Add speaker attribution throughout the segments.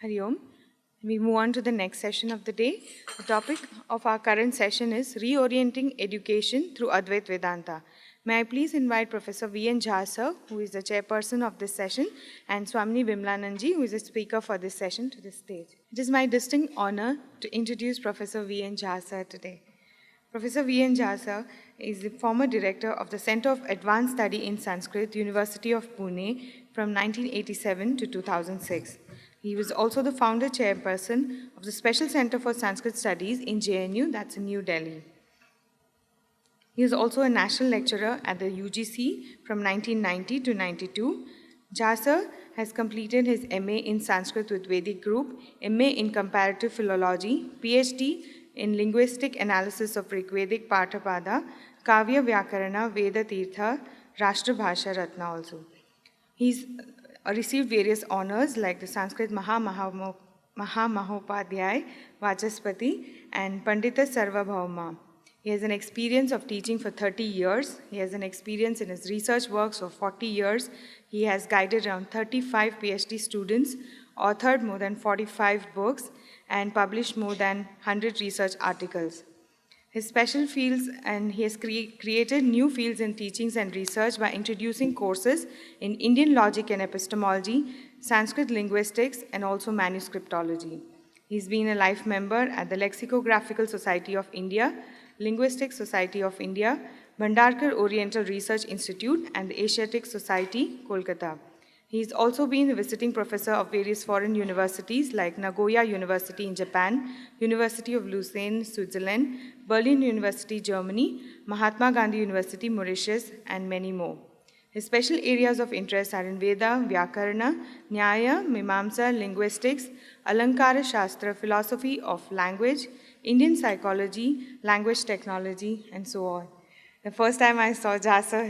Speaker 1: Hari Om. We move on to the next session of the day. The topic of our current session is Reorienting Education through Advaita Vedanta. May I please invite Professor V.N. Jha sir, who is the chairperson of this session, and Swamini Vimalananda, who is the speaker for this session, to the stage. It is my distinct honor to introduce Professor V.N. Jha sir today. Professor V.N. Jha sir is the former director of the Center of Advanced Study in Sanskrit, University of Pune, from 1987 to 2006. He was also the founder chairperson of the Special Center for Sanskrit Studies in JNU, that's in New Delhi. He is also a national lecturer at the UGC from 1990 to 92. Jha sir has completed his MA in Sanskrit with Vedic group, MA in Comparative Philology, PhD in Linguistic Analysis of Rigvedic Parthapada, Kavya Vyakarana, Veda Tirtha, Rashtra Bhasha Ratna also. He's received various honors like the Sanskrit Mahamahopadhyay, Vachaspati, and Pandita Sarvabhauma. He has an experience of teaching for 30 years. He has an experience in his research works for 40 years. He has guided around 35 PhD students, authored more than 45 books, and published more than 100 research articles. His special fields, and he has created new fields in teachings and research by introducing courses in Indian logic and epistemology, Sanskrit linguistics, and also manuscriptology. He's been a life member at the Lexicographical Society of India, Linguistic Society of India, Bhandarkar Oriental Research Institute, and the Asiatic Society, Kolkata. He's also been a visiting professor of various foreign universities like Nagoya University in Japan, University of Lausanne, Switzerland, Berlin University, Germany, Mahatma Gandhi University, Mauritius, and many more. His special areas of interest are in Veda, Vyakarana, Nyaya, Mimamsa, linguistics, Alankara Shastra, philosophy of language, Indian psychology, language technology, and so on. The first time I saw Jha sir,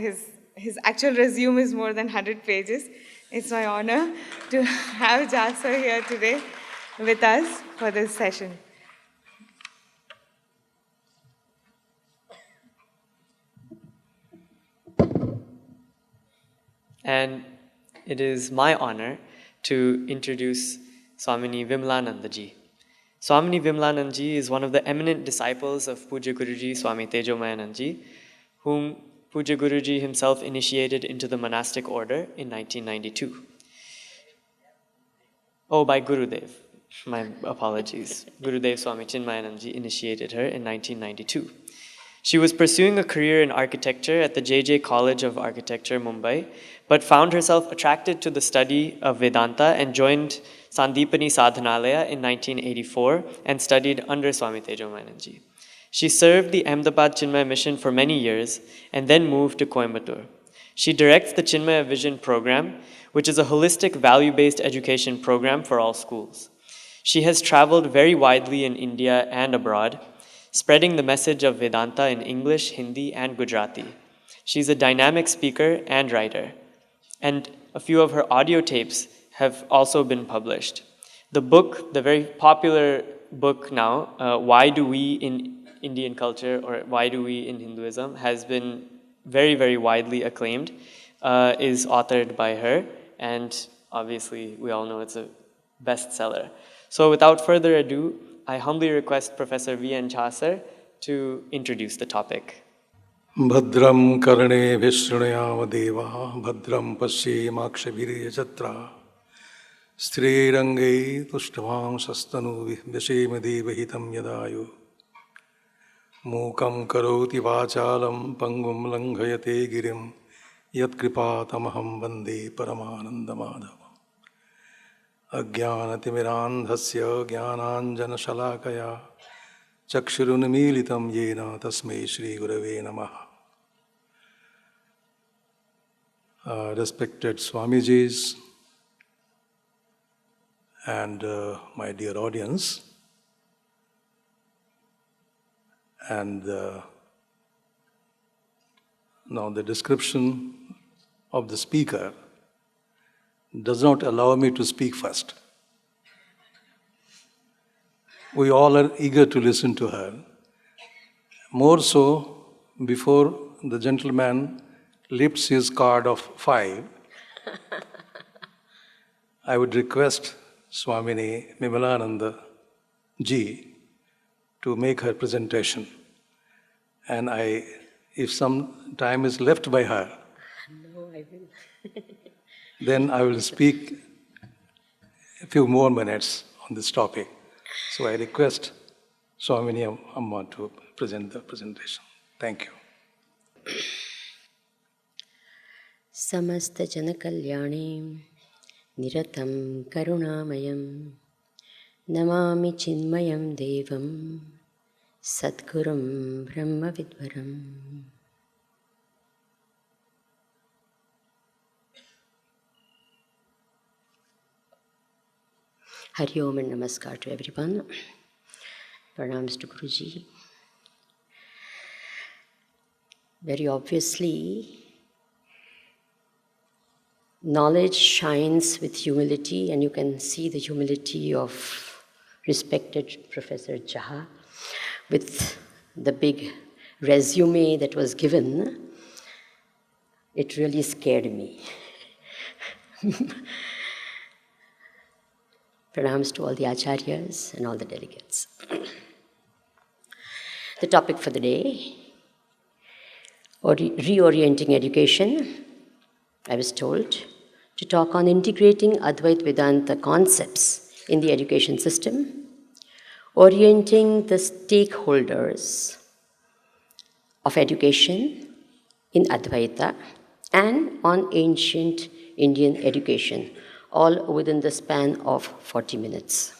Speaker 1: his actual resume is more than 100 pages. It's my honor to have Jha sir here today with us for this session.
Speaker 2: And it is my honor to introduce Swamini Vimalananda ji. Swamini Vimalananda ji is one of the eminent disciples of Puja Guruji Swami Tejomayanand ji, whom Puja Guruji himself initiated into the monastic order in 1992. Oh, by Gurudev. My apologies. Gurudev Swami Chinmaya ji initiated her in 1992. She was pursuing a career in architecture at the J.J. College of Architecture, Mumbai, but found herself attracted to the study of Vedanta and joined Sandipani Sadhanalaya in 1984 and studied under Swami Tejomayanand ji. She served the Ahmedabad Chinmaya mission for many years and then moved to Coimbatore. She directs the Chinmaya Vision program, which is a holistic value-based education program for all schools. She has traveled very widely in India and abroad, spreading the message of Vedanta in English, Hindi, and Gujarati. She's a dynamic speaker and writer, and a few of her audio tapes have also been published. The book, the very popular book now, Why Do We in Indian Culture, or Why Do We in Hinduism, has been very, very widely acclaimed, is authored by her, and obviously we all know it's a bestseller. So without further ado, I humbly request Professor V.N. Jha sir to introduce the topic.
Speaker 3: Bhadram karne vishrunayam deva bhadram pasyemakshviriyajatra Srirange tushtavam sastanu vishema devahitam yadayu Mukam karoti vachalam pangum langhayate girim Yat kripatamaham vande paramanandamadhavam Ajnanatimirandhasya jnananjanashalakaya Chakshurunmilitam yena tasmai Shri Gurave Namaha. Respected Swamijis and my dear audience, and now the description of the speaker does not allow me to speak first. We all are eager to listen to her. More so, before the gentleman lifts his card of 5, I would request Swamini Vimalananda ji to make her presentation. And if some time is left by her,
Speaker 4: no, I will.
Speaker 3: then I will speak a few more minutes on this topic. So I request Swamini Amma to present the presentation. Thank you.
Speaker 4: Samasta Janakalyani Niratam Karunamayam Namami Chinmayam Devam Sadgurum Brahma Vidvaram. Hari Om and Namaskar to everyone. Pranams to Guruji. Very obviously, knowledge shines with humility, and you can see the humility of respected Professor Jha with the big resume that was given. It really scared me. Pranams to all the acharyas and all the delegates. The topic for the day, reorienting education. I was told to talk on integrating Advaita Vedanta concepts in the education system, orienting the stakeholders of education in Advaita, and on ancient Indian education, all within the span of 40 minutes.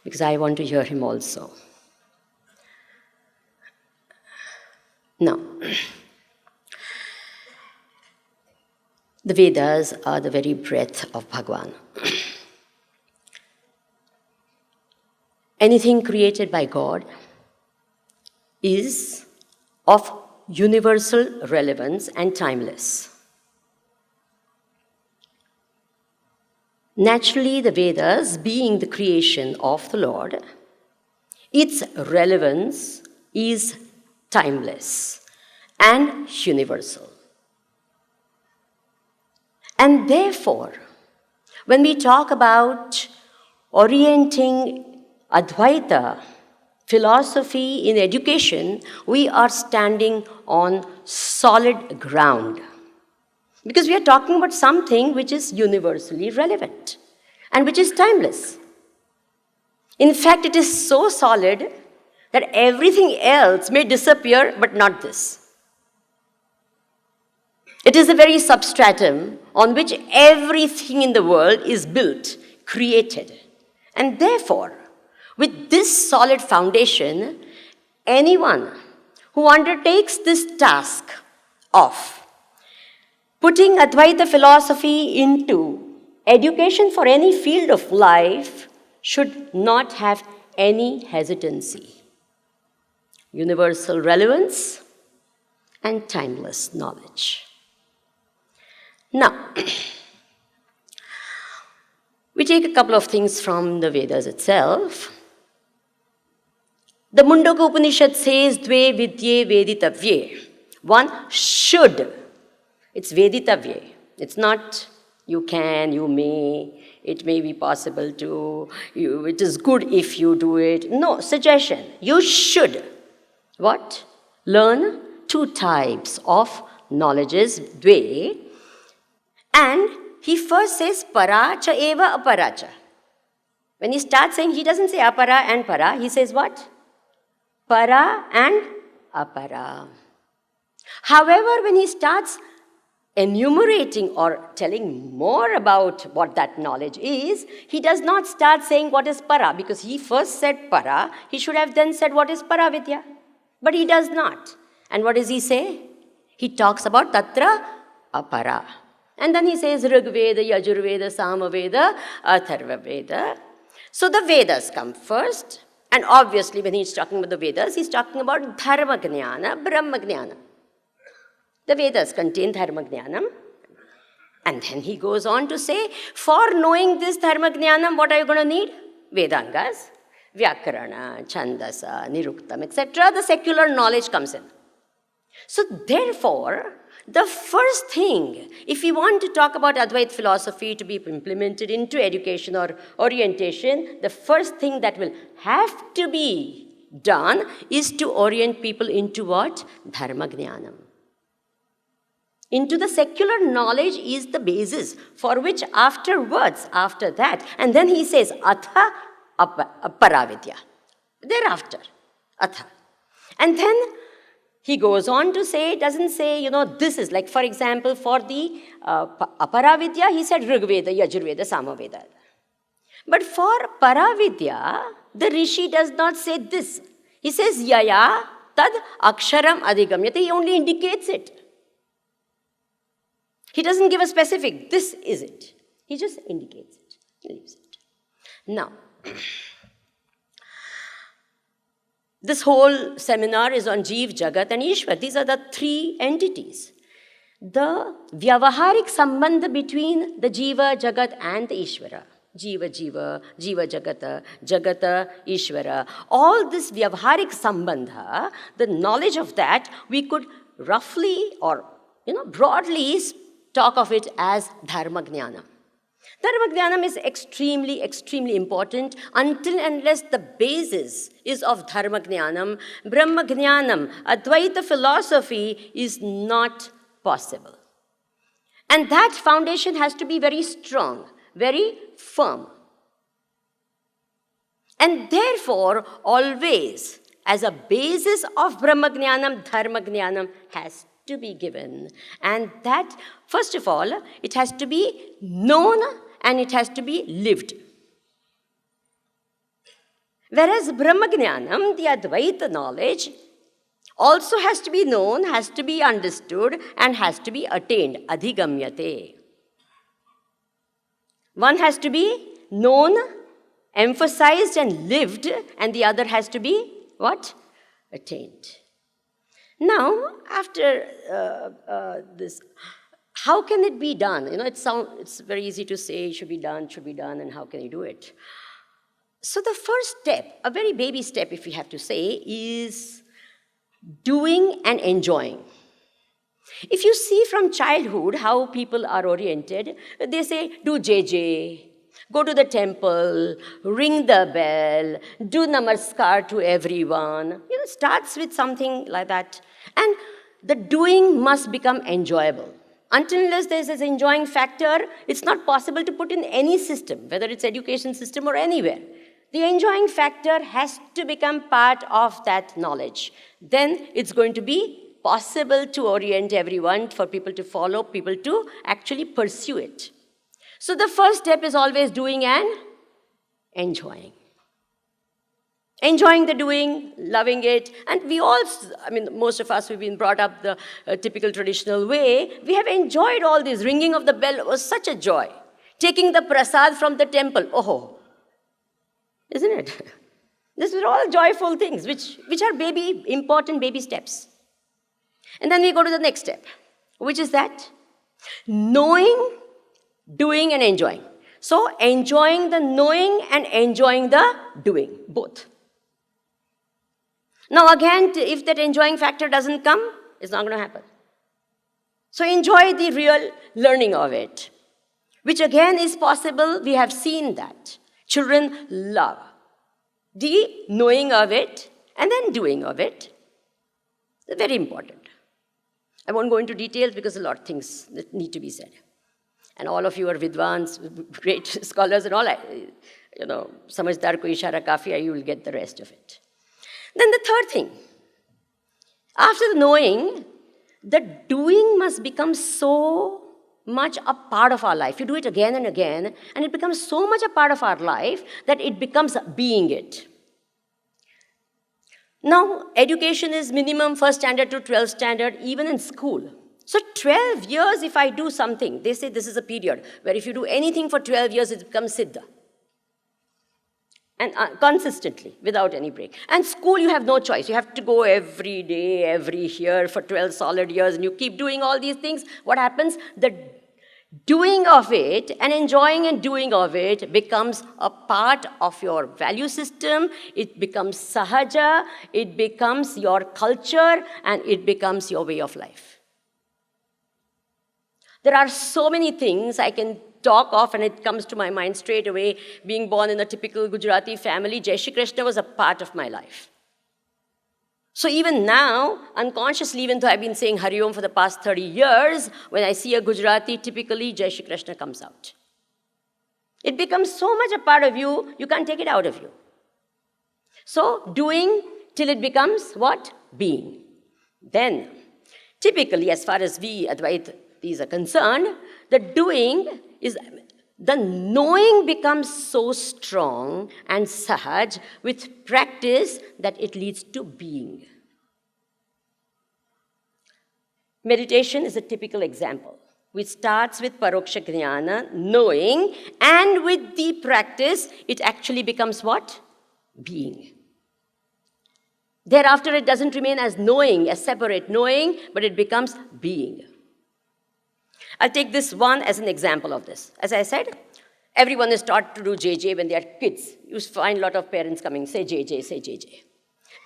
Speaker 4: Because I want to hear him also. Now, the Vedas are the very breath of Bhagavan. Anything created by God is of universal relevance and timeless. Naturally, the Vedas, being the creation of the Lord, its relevance is timeless and universal. And therefore, when we talk about orienting Advaita philosophy in education, we are standing on solid ground. Because we are talking about something which is universally relevant and which is timeless. In fact, it is so solid that everything else may disappear, but not this. It is a very substratum on which everything in the world is built, created. And therefore, with this solid foundation, anyone who undertakes this task of putting Advaita philosophy into education for any field of life should not have any hesitancy. Universal relevance and timeless knowledge. Now, we take a couple of things from the Vedas itself. The Mundaka Upanishad says, Dve vidye veditavye. One should. It's veditavye. It's not you can, you may, it may be possible to, it is good if you do it. No, suggestion. You should. What? Learn two types of knowledges, dve. And he first says paracha eva aparacha. When he starts saying, he doesn't say apara and para, he says what? Para and apara. However, when he starts enumerating or telling more about what that knowledge is, he does not start saying what is para, because he first said para, he should have then said what is paravidya. But he does not. And what does he say? He talks about tatra apara. And then he says Rigveda, Yajurveda, Samaveda, Atharvaveda. So the Vedas come first. And obviously when he's talking about the Vedas, he's talking about Dharma Jnana, Brahma Jnana. The Vedas contain Dharma Jnanam. And then he goes on to say, for knowing this Dharma Jnanam, what are you going to need? Vedangas, Vyakarana, Chandasa, Niruktam, etc. The secular knowledge comes in. So therefore, the first thing, if we want to talk about Advaita philosophy to be implemented into education or orientation, the first thing that will have to be done is to orient people into what? Dharma Jnanam. Into the secular knowledge is the basis for which afterwards, after that, and then he says, Atha Paravidya. Thereafter, Atha. And then he goes on to say, doesn't say, this is like, for example, for the Aparavidya, he said Rigveda, Yajurveda, Samaveda. But for Paravidya, the Rishi does not say this. He says, Yaya tad aksharam adhigamyate. He only indicates it. He doesn't give a specific, this is it. He just indicates it, he leaves it. Now, this whole seminar is on Jeev, Jagat and Ishwar. These are the three entities. The Vyavaharik Sambandha between the Jiva, Jagat and the Ishvara. Jiva, Jiva, Jiva, Jagata, Jagata, Ishvara. All this Vyavaharik Sambandha, the knowledge of that, we could roughly or broadly talk of it as Dharma Jnana. Dharma Jnanam is extremely, extremely important until unless the basis is of Dharma Jnanam, Brahma Jnanam, Advaita philosophy is not possible. And that foundation has to be very strong, very firm. And therefore, always, as a basis of Brahma Jnanam, Dharma Jnanam has to be given. And that, first of all, it has to be known and it has to be lived. Whereas Brahma Jnanam, the Advaita knowledge, also has to be known, has to be understood, and has to be attained. Adhigamyate. One has to be known, emphasized, and lived, and the other has to be what? Attained. Now, after this, how can it be done? It's very easy to say, should be done, and how can you do it? So the first step, a very baby step if we have to say, is doing and enjoying. If you see from childhood how people are oriented, they say, do JJ, go to the temple, ring the bell, do namaskar to everyone. It starts with something like that. And the doing must become enjoyable. Until unless there's this enjoying factor, it's not possible to put in any system, whether it's education system or anywhere. The enjoying factor has to become part of that knowledge. Then it's going to be possible to orient everyone, for people to follow, people to actually pursue it. So the first step is always doing and enjoying. Enjoying the doing, loving it, and we all, most of us, we've been brought up the typical traditional way. We have enjoyed all this. Ringing of the bell was such a joy. Taking the prasad from the temple, oh, isn't it? These are all joyful things, which are important baby steps. And then we go to the next step, which is that knowing, doing, and enjoying. So enjoying the knowing and enjoying the doing, both. Now again, if that enjoying factor doesn't come, it's not going to happen. So enjoy the real learning of it, which again is possible. We have seen that. Children love the knowing of it and then doing of it. It's very important. I won't go into details because a lot of things that need to be said. And all of you are vidwans, great scholars and all, samajhdar ko ishara kafi hai, you will get the rest of it. Then the third thing, after the knowing, the doing must become so much a part of our life. You do it again and again, and it becomes so much a part of our life that it becomes being it. Now, education is minimum 1st standard to 12th standard, even in school. So 12 years if I do something, they say this is a period where if you do anything for 12 years, it becomes siddha. And consistently, without any break. And school, you have no choice. You have to go every day, every year for 12 solid years, and you keep doing all these things. What happens? The doing of it and enjoying and doing of it becomes a part of your value system. It becomes sahaja, it becomes your culture, and it becomes your way of life. There are so many things I can talk of, and it comes to my mind straight away. Being born in a typical Gujarati family, Jai Shri Krishna was a part of my life. So even now, unconsciously, even though I've been saying Hari Om for the past 30 years, when I see a Gujarati, typically Jai Shri Krishna comes out. It becomes so much a part of you, you can't take it out of you. So doing till it becomes what? Being. Then, typically, as far as we Advaitis are concerned, the doing is, the knowing becomes so strong and sahaj with practice that it leads to being. Meditation is a typical example, which starts with paroksha jnana, knowing, and with the practice, it actually becomes what? Being. Thereafter, it doesn't remain as knowing, as separate knowing, but it becomes being. I'll take this one as an example of this. As I said, everyone is taught to do JJ when they are kids. You find a lot of parents coming, say JJ, say JJ.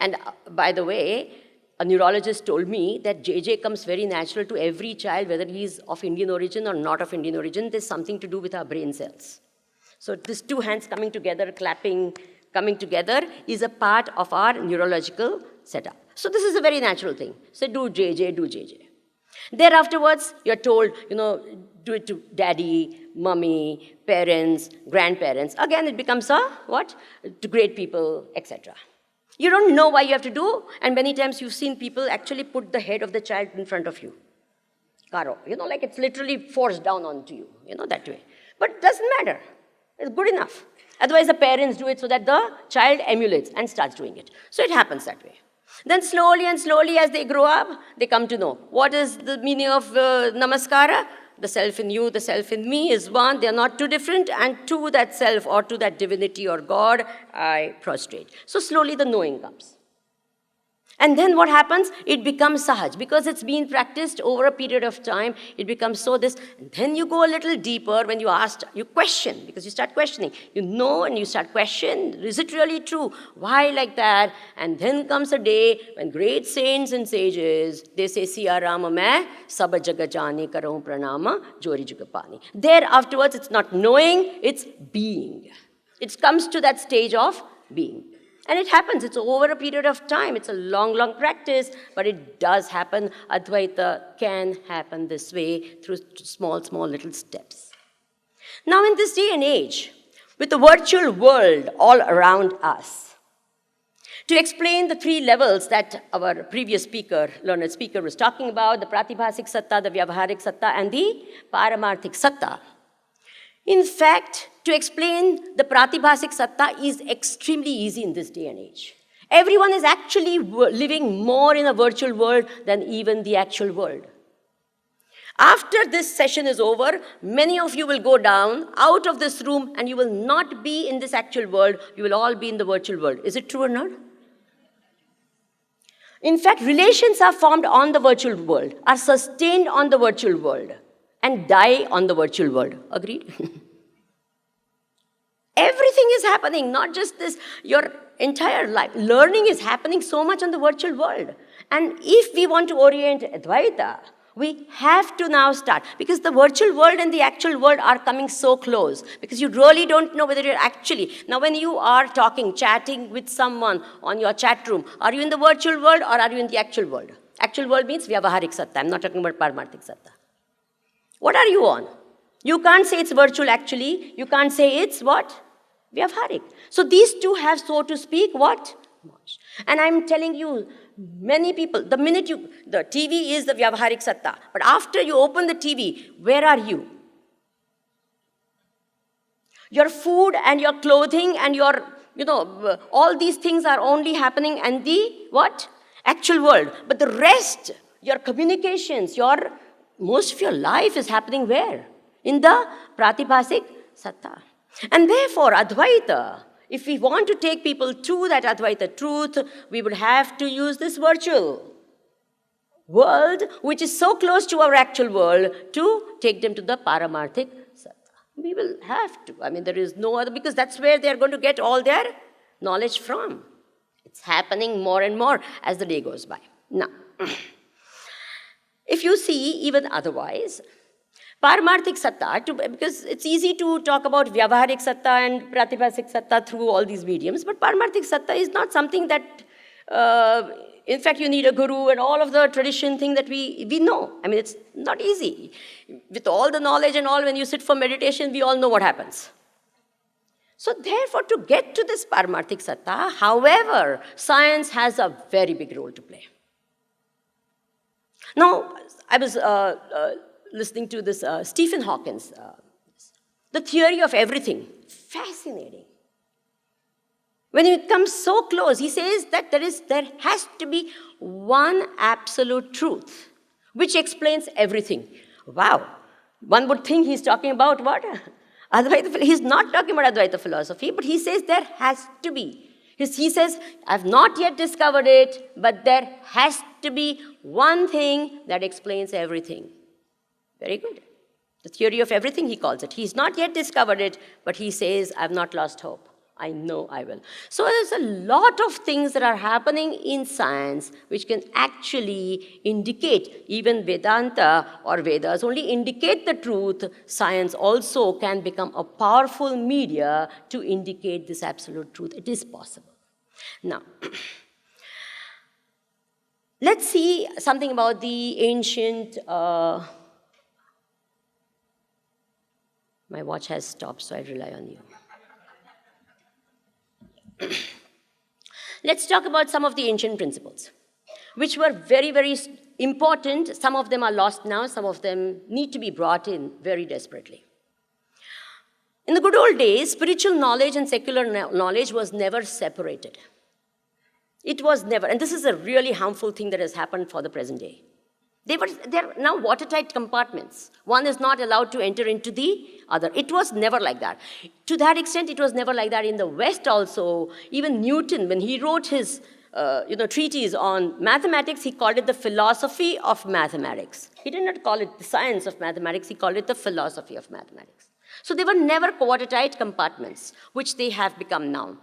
Speaker 4: And by the way, a neurologist told me that JJ comes very natural to every child, whether he's of Indian origin or not of Indian origin. There's something to do with our brain cells. So these two hands coming together, clapping, coming together is a part of our neurological setup. So this is a very natural thing. So do JJ, do JJ. Thereafterwards, you're told, do it to daddy, mummy, parents, grandparents. Again, it becomes a what? To great people, etc. You don't know why you have to do, and many times you've seen people actually put the head of the child in front of you. Karo, like it's literally forced down onto you, that way. But it doesn't matter. It's good enough. Otherwise, the parents do it so that the child emulates and starts doing it. So it happens that way. Then slowly and slowly as they grow up, they come to know. What is the meaning of namaskara? The self in you, the self in me is one. They are not two different. And to that self or to that divinity or God, I prostrate. So slowly the knowing comes. And then what happens? It becomes sahaj. Because it's been practiced over a period of time, it becomes so this. And then you go a little deeper when you question, because you start questioning. You know and you start questioning, is it really true? Why like that? And then comes a day when great saints and sages, they say, Siya Rama main, sab jaga jani karau pranama, jori jugapani. There afterwards, it's not knowing, it's being. It comes to that stage of being. And it happens, it's over a period of time. It's a long, long practice, but it does happen. Advaita can happen this way through small, small little steps. Now in this day and age, with the virtual world all around us, to explain the three levels that our previous speaker, learned speaker, was talking about, the pratibhasik satta, the vyavaharik satta, and the paramarthik satta. In fact, to explain the pratibhasik satta is extremely easy in this day and age. Everyone is actually living more in a virtual world than even the actual world. After this session is over, many of you will go down out of this room and you will not be in this actual world. You will all be in the virtual world. Is it true or not? In fact, relations are formed on the virtual world, are sustained on the virtual world, and die on the virtual world. Agreed? Everything is happening, not just this, your entire life. Learning is happening so much on the virtual world. And if we want to orient Advaita, we have to now start. Because the virtual world and the actual world are coming so close. Because you really don't know whether you're actually... Now when you are talking, chatting with someone on your chat room, are you in the virtual world or are you in the actual world? Actual world means vyavaharik satta. I'm not talking about paramarthik satta. What are you on? You can't say it's virtual actually. You can't say it's what? Vyavaharik. So these two have, so to speak, what? And I'm telling you, many people, the minute the TV is the vyavaharik satta, but after you open the TV, where are you? Your food and your clothing and your, all these things are only happening in the, what? Actual world. But the rest, your communications, most of your life is happening where? In the pratibhasik satta. And therefore, Advaita, if we want to take people to that Advaita truth, we would have to use this virtual world, which is so close to our actual world, to take them to the paramarthik satta. We will have to. I mean, there is no other, because that's where they are going to get all their knowledge from. It's happening more and more as the day goes by. Now, if you see even otherwise, Paramarthik satta, because it's easy to talk about Vyavaharik satta and Pratibhasik satta through all these mediums, but Paramarthik satta is not something that, in fact, you need a guru and all of the tradition thing that we know. I mean, it's not easy. With all the knowledge and all, when you sit for meditation, we all know what happens. So therefore, to get to this Paramarthik satta, however, science has a very big role to play. Now, I was listening to this Stephen Hawking's, the theory of everything. Fascinating. When it comes so close, he says that there has to be one absolute truth which explains everything. Wow. One would think he's talking about what? Advaita. He's not talking about Advaita philosophy, but he says there has to be. He says, I've not yet discovered it, but there has to be one thing that explains everything. Very good. The theory of everything, he calls it. He's not yet discovered it, but he says, I've not lost hope. I know I will. So there's a lot of things that are happening in science which can actually indicate, even Vedanta or Vedas only indicate the truth. Science also can become a powerful media to indicate this absolute truth. It is possible. Now, let's see something about the ancient... my watch has stopped, so I rely on you. Let's talk about some of the ancient principles, which were very, very important. Some of them are lost now. Some of them need to be brought in very desperately. In the good old days, spiritual knowledge and secular knowledge was never separated. It was never, and this is a really harmful thing that has happened for the present day. They're now watertight compartments. One is not allowed to enter into the other. It was never like that. To that extent, it was never like that in the West also. Even Newton, when he wrote his treatise on mathematics, he called it the philosophy of mathematics. He did not call it the science of mathematics, he called it the philosophy of mathematics. So they were never watertight compartments, which they have become now.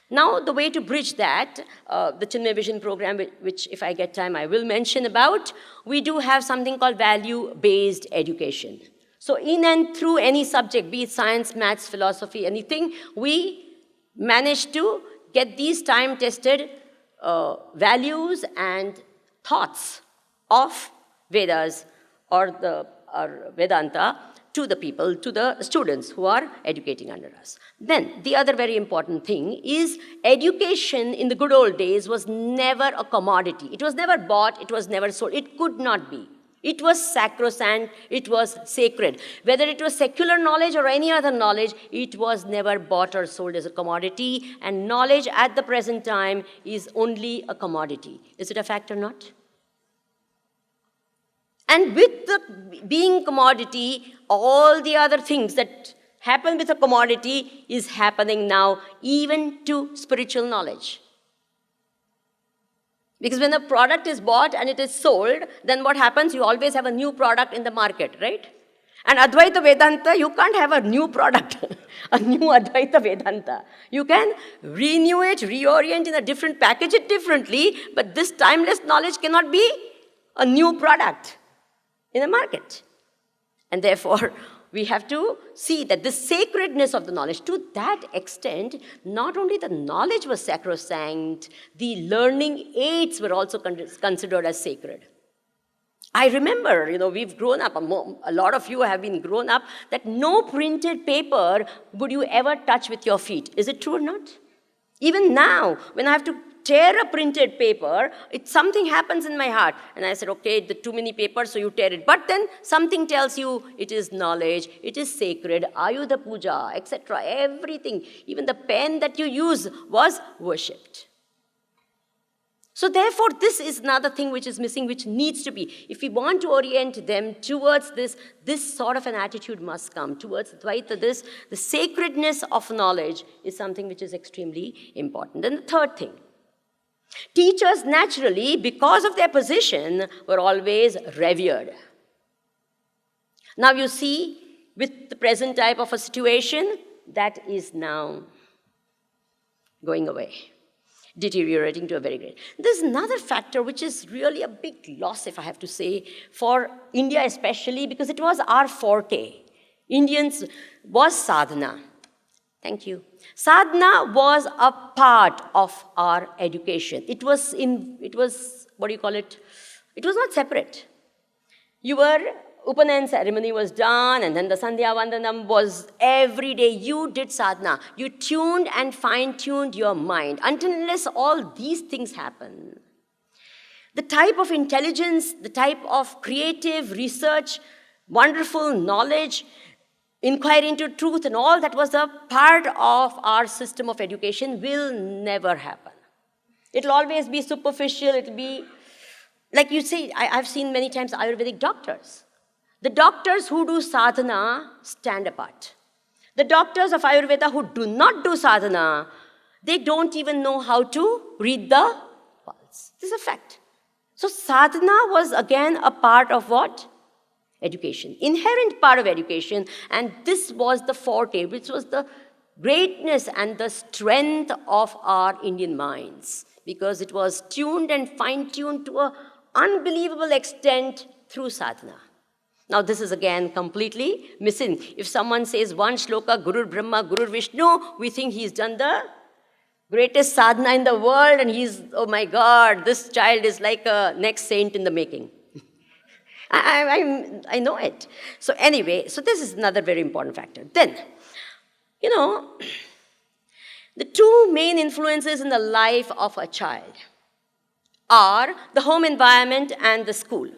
Speaker 4: Now, the way to bridge that, the Chinmaya Vision program, which if I get time I will mention about, we do have something called value-based education. So in and through any subject, be it science, maths, philosophy, anything, we manage to get these time-tested values and thoughts of Vedas or Vedanta to the people, to the students who are educating under us. Then, the other very important thing is education in the good old days was never a commodity. It was never bought, it was never sold. It could not be. It was sacrosanct, it was sacred. Whether it was secular knowledge or any other knowledge, it was never bought or sold as a commodity, and knowledge at the present time is only a commodity. Is it a fact or not? And with the being commodity, all the other things that happen with a commodity is happening now even to spiritual knowledge. Because when a product is bought and it is sold, then what happens? You always have a new product in the market, right? And Advaita Vedanta, you can't have a new product, a new Advaita Vedanta. You can renew it, reorient in a different, package it differently, but this timeless knowledge cannot be a new product in the market. And therefore, we have to see that the sacredness of the knowledge, to that extent, not only the knowledge was sacrosanct, the learning aids were also considered as sacred. I remember, we've grown up, a lot of you have been grown up, that no printed paper would you ever touch with your feet. Is it true or not? Even now, when I have to tear a printed paper, something happens in my heart. And I said, okay, the too many papers, so you tear it. But then something tells you it is knowledge, it is sacred, Ayudha Puja, etc. Everything, even the pen that you use was worshipped. So therefore, this is another thing which is missing, which needs to be. If we want to orient them towards this sort of an attitude must come. Towards Advaita, the sacredness of knowledge is something which is extremely important. And the third thing, teachers naturally, because of their position, were always revered. Now you see, with the present type of a situation, that is now going away. deteriorating to a very great. There's another factor which is really a big loss, if I have to say, for India especially, because it was our forte. Indians was sadhana. Thank you. Sadhana was a part of our education. It was, what do you call it? It was not separate. Upanayan ceremony was done, and then the Sandhya Vandanam was every day. You did sadhana. You tuned and fine-tuned your mind. Until unless all these things happen, the type of intelligence, the type of creative research, wonderful knowledge, inquiry into truth, and all that was a part of our system of education will never happen. It'll always be superficial. It'll be, like you say, I've seen many times Ayurvedic doctors. The doctors who do sadhana stand apart. The doctors of Ayurveda who do not do sadhana, they don't even know how to read the pulse. This is a fact. So sadhana was again a part of what? Education. Inherent part of education. And this was the forte, which was the greatness and the strength of our Indian minds. Because it was tuned and fine-tuned to an unbelievable extent through sadhana. Now this is again completely missing. If someone says one shloka, Guru Brahma, Guru Vishnu, we think he's done the greatest sadhana in the world and he's, oh my God, this child is like a next saint in the making. I know it. So anyway, so this is another very important factor. Then, the two main influences in the life of a child are the home environment and the school.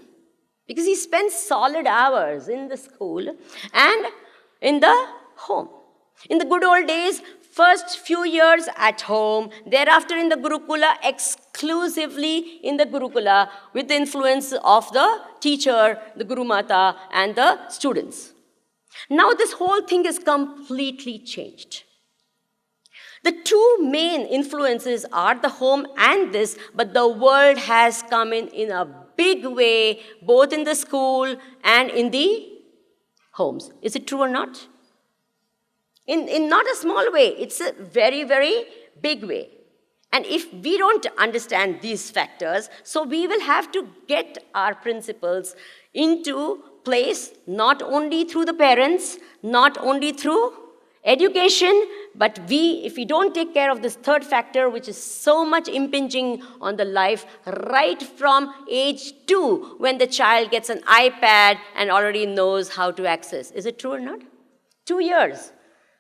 Speaker 4: Because he spends solid hours in the school and in the home. In the good old days, first few years at home, thereafter in the Gurukula, exclusively in the Gurukula, with the influence of the teacher, the Guru Mata, and the students. Now this whole thing is completely changed. The two main influences are the home and this, but the world has come in a big way, both in the school and in the homes. Is it true or not? In not a small way, it's a very, very big way. And if we don't understand these factors, so we will have to get our principles into place, not only through the parents, not only through education, but if we don't take care of this third factor, which is so much impinging on the life right from age 2, when the child gets an iPad and already knows how to access. Is it true or not? 2 years.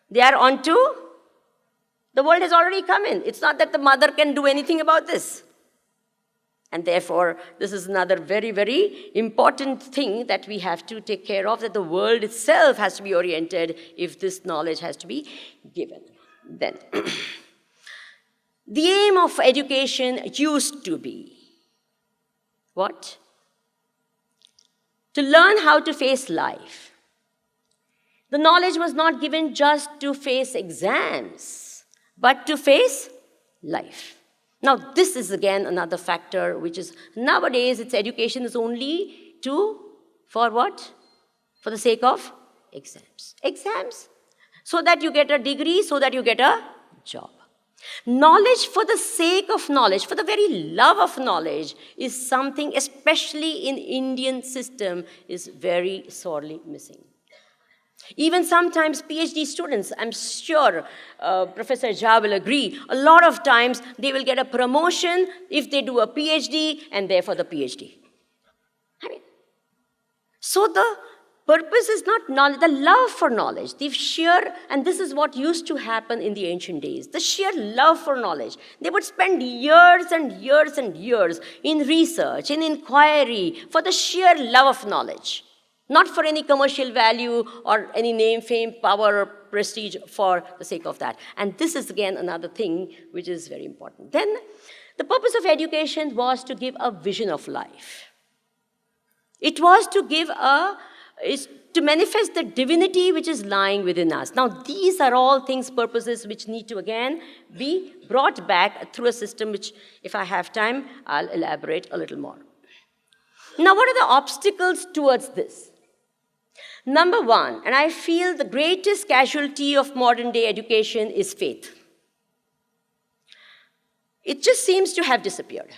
Speaker 4: They are on to, the world has already come in. It's not that the mother can do anything about this. And therefore, this is another very, very important thing that we have to take care of, that the world itself has to be oriented if this knowledge has to be given. Then, the aim of education used to be what? To learn how to face life. The knowledge was not given just to face exams, but to face life. Now, this is again another factor which is, nowadays, its education is only for what? For the sake of exams. Exams. So that you get a degree, so that you get a job. Knowledge for the sake of knowledge, for the very love of knowledge, is something, especially in Indian system, is very sorely missing. Even sometimes PhD students, I'm sure Professor Jha will agree, a lot of times they will get a promotion if they do a PhD and therefore the PhD. So the purpose is not knowledge, the love for knowledge, the sheer, and this is what used to happen in the ancient days, the sheer love for knowledge. They would spend years and years and years in research, in inquiry, for the sheer love of knowledge. Not for any commercial value or any name, fame, power, or prestige for the sake of that. And this is again another thing which is very important. Then, the purpose of education was to give a vision of life. It was to to manifest the divinity which is lying within us. Now, these are all things, purposes which need to again be brought back through a system which, if I have time, I'll elaborate a little more. Now, what are the obstacles towards this? Number one, and I feel the greatest casualty of modern day education is faith. it just seems to have disappeared.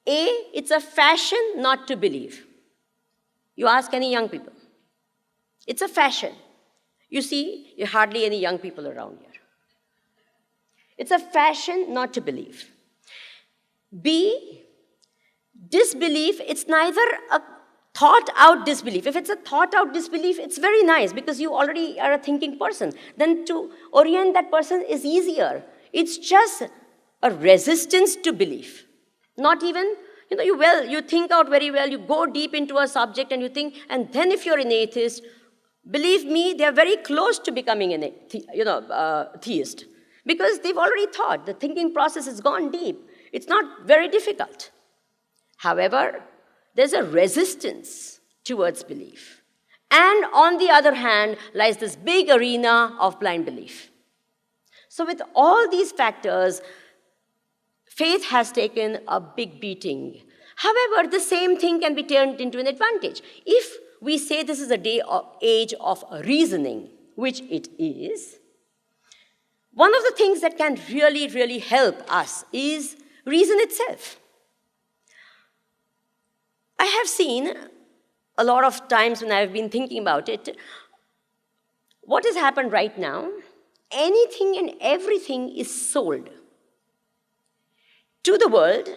Speaker 4: A, it's a fashion not to believe. You ask any young people. It's a fashion. You see, there are hardly any young people around here. It's a fashion not to believe. B, disbelief, it's neither a thought-out disbelief. If it's a thought-out disbelief, it's very nice because you already are a thinking person. Then to orient that person is easier. It's just a resistance to belief. Not even, you think out very well, you go deep into a subject and you think, and then if you're an atheist, believe me, they're very close to becoming an theist. Because they've already thought, the thinking process has gone deep. It's not very difficult. However, there's a resistance towards belief. And on the other hand, lies this big arena of blind belief. So with all these factors, faith has taken a big beating. However, the same thing can be turned into an advantage. If we say this is a age of reasoning, which it is, one of the things that can really, really help us is reason itself. I have seen a lot of times when I've been thinking about it, what has happened right now, anything and everything is sold to the world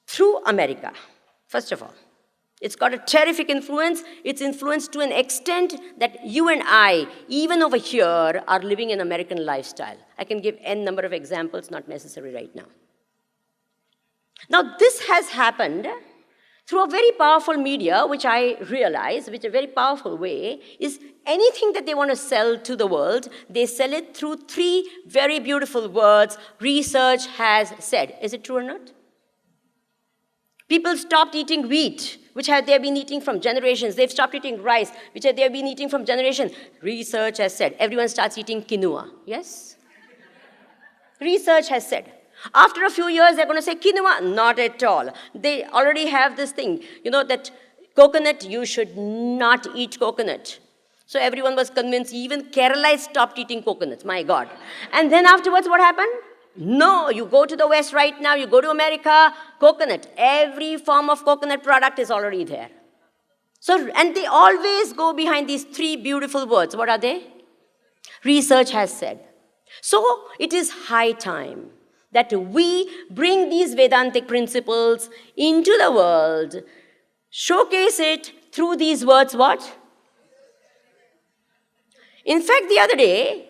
Speaker 4: through America, first of all. It's got a terrific influence. It's influenced to an extent that you and I, even over here, are living an American lifestyle. I can give n number of examples, not necessary right now. Now, this has happened through a very powerful media, which I realize, which a very powerful way, is anything that they want to sell to the world, they sell it through three very beautiful words, research has said. Is it true or not? People stopped eating wheat, which they have been eating from generations. They've stopped eating rice, which they have been eating from generations. Research has said. Everyone starts eating quinoa. Yes? Research has said. After a few years, they're going to say quinoa. Not at all. They already have this thing, that coconut, you should not eat coconut. So everyone was convinced. Even Kerala stopped eating coconuts. My God. And then afterwards, what happened? No, you go to the West right now, you go to America, coconut. Every form of coconut product is already there. So, and they always go behind these three beautiful words. What are they? Research has said. So, it is high time that we bring these Vedantic principles into the world, showcase it through these words, what? In fact, the other day,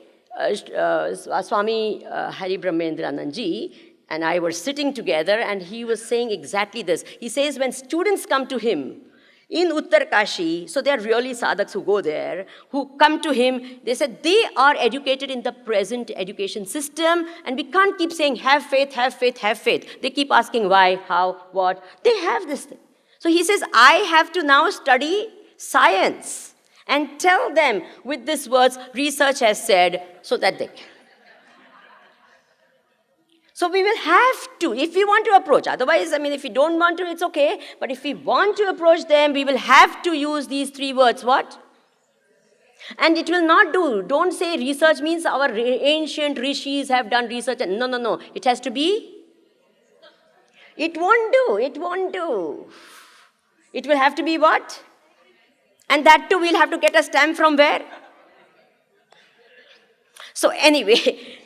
Speaker 4: Swami Hari Brahmendranandji and I were sitting together and he was saying exactly this. He says when students come to him in Uttarkashi, so they're really sadhaks who go there, who come to him, they said they are educated in the present education system and we can't keep saying have faith, have faith, have faith. They keep asking why, how, what. They have this thing. So he says, I have to now study science. And tell them with these words, research has said, so that they can. So we will have to, if we want to approach, otherwise, if we don't want to, it's okay. But if we want to approach them, we will have to use these three words, what? And it will not do. Don't say research means our ancient rishis have done research. No. It has to be. It won't do. It won't do. It will have to be what? And that too, we'll have to get a stamp from where? So anyway,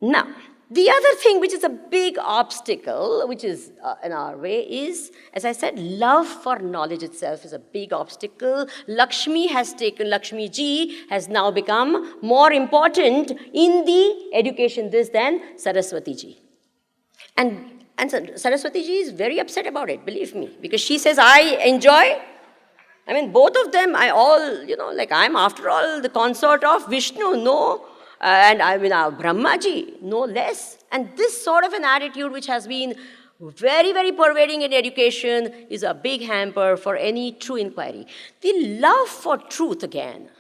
Speaker 4: now, the other thing which is a big obstacle, which is in our way is, as I said, love for knowledge itself is a big obstacle. Lakshmi ji has now become more important in the education than Saraswati ji. And Saraswati ji is very upset about it, believe me, because she says, I enjoy, both of them, I'm after all the consort of Vishnu, no, and Brahma ji, no less. And this sort of an attitude which has been very, very pervading in education is a big hamper for any true inquiry. The love for truth again.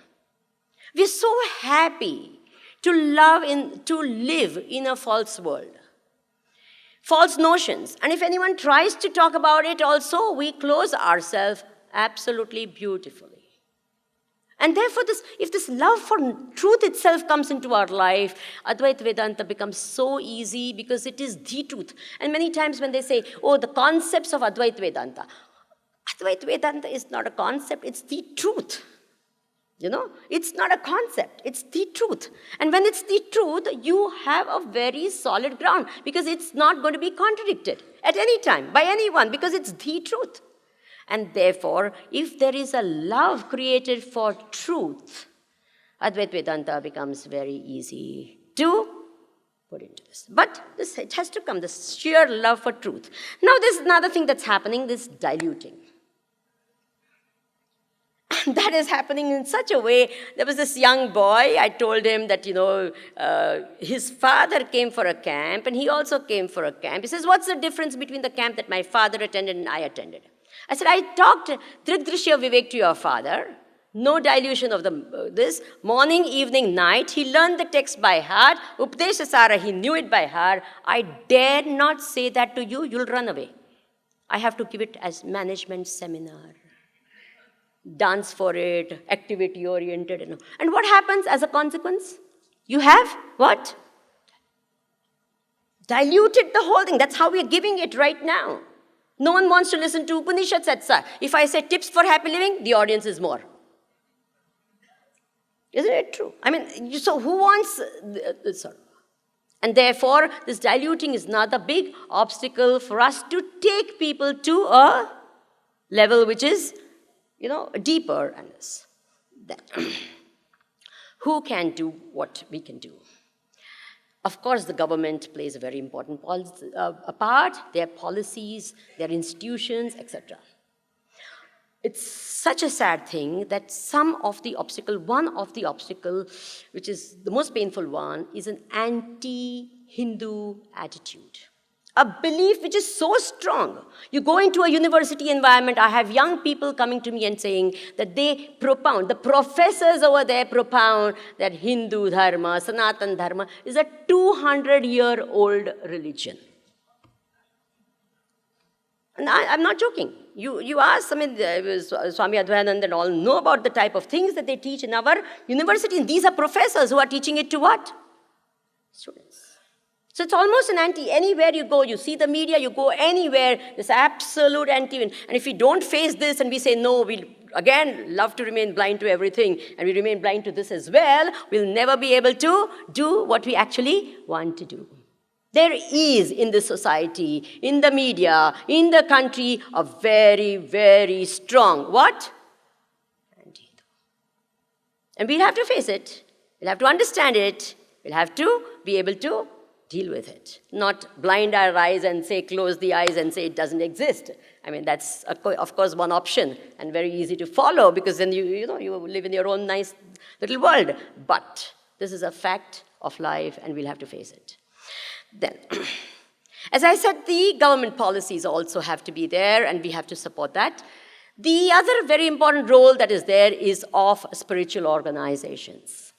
Speaker 4: We're so happy to live in a false world. False notions. And if anyone tries to talk about it also, we close ourselves absolutely beautifully. And therefore, if this love for truth itself comes into our life, Advaita Vedanta becomes so easy because it is the truth. And many times when they say, oh, the concepts of Advaita Vedanta is not a concept, it's the truth. You know, it's not a concept, it's the truth. And when it's the truth, you have a very solid ground because it's not going to be contradicted at any time by anyone because it's the truth. And therefore, if there is a love created for truth, Advaita Vedanta becomes very easy to put into this. But it has to come, this sheer love for truth. Now there's another thing that's happening, this diluting. And that is happening in such a way. There was this young boy, I told him that, his father came for a camp and he also came for a camp. He says, what's the difference between the camp that my father attended and I attended? I said, I talked Trigdrishya Vivek to your father. No dilution of this. Morning, evening, night. He learned the text by heart. Upadeshasara, he knew it by heart. I dare not say that to you. You'll run away. I have to give it as management seminar. Dance for it, activity oriented. And what happens as a consequence? You have what? Diluted the whole thing. That's how we are giving it right now. No one wants to listen to Upanishads at Sa. If I say tips for happy living, the audience is more. Isn't it true? I mean, so who wants... sorry. And therefore, this diluting is not a big obstacle for us to take people to a level which is, deeper. And this. Who can do what we can do? Of course, the government plays a very important part, their policies, their institutions, etc. It's such a sad thing that one of the obstacle, which is the most painful one, is an anti-Hindu attitude. A belief which is so strong. You go into a university environment, I have young people coming to me and saying that they propound, the professors over there propound that Hindu dharma, Sanatan dharma is a 200-year-old religion. And I'm not joking. You ask, Swami Advayananda and all know about the type of things that they teach in our university. And these are professors who are teaching it to what? Students. So it's almost an anti. Anywhere you go, you see the media, you go anywhere, there's absolute anti. And if we don't face this and we say, no, we'll again love to remain blind to everything, and we remain blind to this as well, we'll never be able to do what we actually want to do. There is in this society, in the media, in the country, a very, very strong what? Anti-Hindu. And we'll have to face it. We'll have to understand it. We'll have to be able to deal with it. Not blind our eyes and say, close the eyes and say it doesn't exist. I mean, that's, of course, one option and very easy to follow because then you live in your own nice little world. But this is a fact of life and we'll have to face it. Then, as I said, the government policies also have to be there and we have to support that. The other very important role that is there is of spiritual organizations.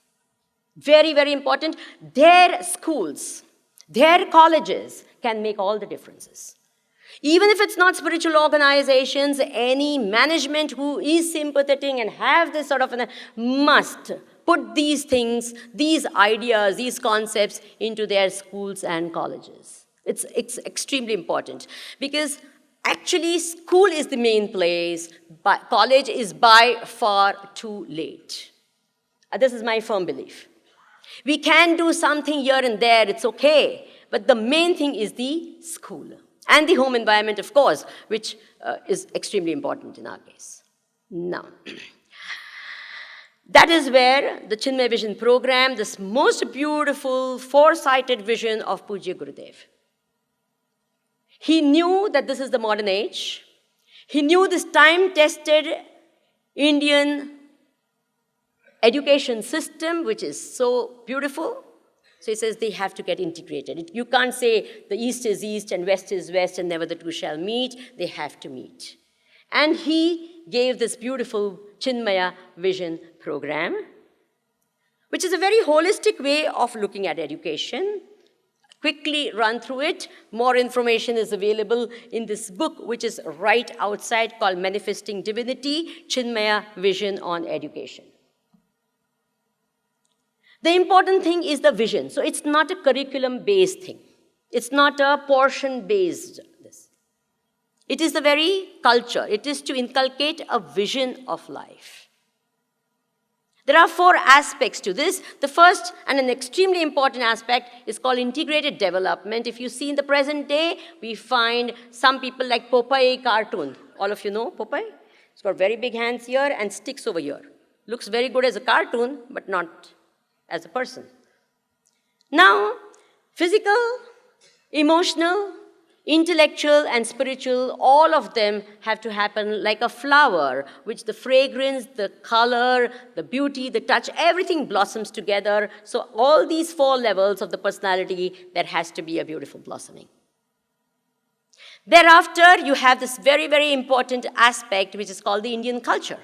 Speaker 4: Very, very important. Their schools, their colleges can make all the differences. Even if it's not spiritual organizations, any management who is sympathetic and have this sort of must put these things, these ideas, these concepts into their schools and colleges. It's extremely important because actually school is the main place, but college is by far too late. This is my firm belief. We can do something here and there, it's okay, but the main thing is the school and the home environment, of course, which is extremely important in our case. Now, that is where the Chinmaya Vision program, this most beautiful, foresighted vision of Pujya Gurudev. He knew that this is the modern age. He knew this time-tested Indian education system, which is so beautiful. So he says they have to get integrated. You can't say the East is East and West is West and never the two shall meet. They have to meet. And he gave this beautiful Chinmaya Vision program, which is a very holistic way of looking at education. Quickly run through it. More information is available in this book, which is right outside, called Manifesting Divinity, Chinmaya Vision on Education. The important thing is the vision. So it's not a curriculum-based thing. It's not a portion-based this. It is the very culture. It is to inculcate a vision of life. There are 4 aspects to this. The first and an extremely important aspect is called integrated development. If you see in the present day, we find some people like Popeye cartoon. All of you know Popeye? It's got very big hands here and sticks over here. Looks very good as a cartoon, but not as a person. Now, physical, emotional, intellectual and spiritual, all of them have to happen like a flower, which the fragrance, the color, the beauty, the touch, everything blossoms together. So all these 4 levels of the personality, there has to be a beautiful blossoming. Thereafter, you have this very, very important aspect, which is called the Indian culture.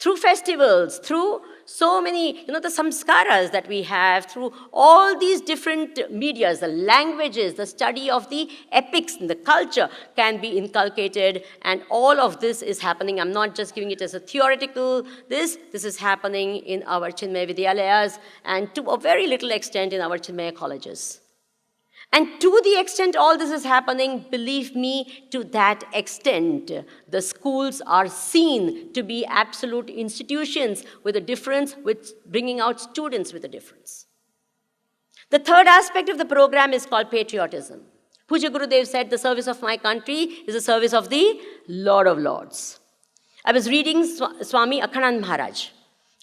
Speaker 4: Through festivals, through so many, the samskaras that we have, through all these different medias, the languages, the study of the epics and the culture can be inculcated, and all of this is happening. I'm not just giving it as a theoretical this is happening in our Chinmaya Vidyalayas and to a very little extent in our Chinmaya colleges. And to the extent all this is happening, believe me, to that extent, the schools are seen to be absolute institutions with a difference, with bringing out students with a difference. The third aspect of the program is called patriotism. Puja Gurudev said, the service of my country is the service of the Lord of Lords. I was reading Swami Akhanand Maharaj,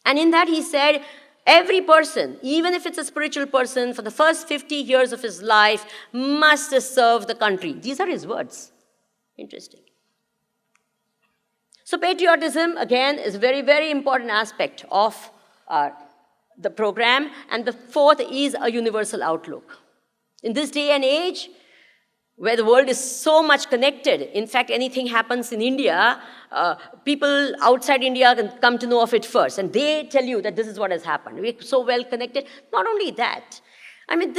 Speaker 4: and in that he said, every person, even if it's a spiritual person, for the first 50 years of his life, must serve the country. These are his words. Interesting. So patriotism, again, is a very, very important aspect of the program. And the fourth is a universal outlook. In this day and age, where the world is so much connected, in fact, anything happens in India, people outside India can come to know of it first, and they tell you that this is what has happened. We're so well connected. Not only that, I mean,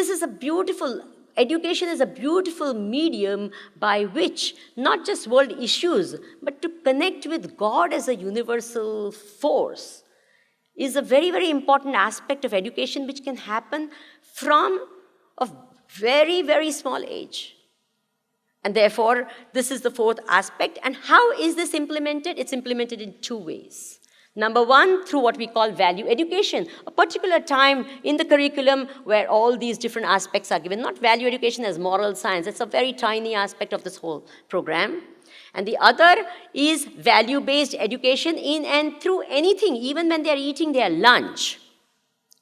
Speaker 4: education is a beautiful medium by which not just world issues, but to connect with God as a universal force is a very, very important aspect of education which can happen from a very, very small age. And therefore, this is the fourth aspect. And how is this implemented? It's implemented in 2 ways. Number one, through what we call value education, a particular time in the curriculum where all these different aspects are given. Not value education as moral science. It's a very tiny aspect of this whole program. And the other is value-based education in and through anything, even when they're eating their lunch.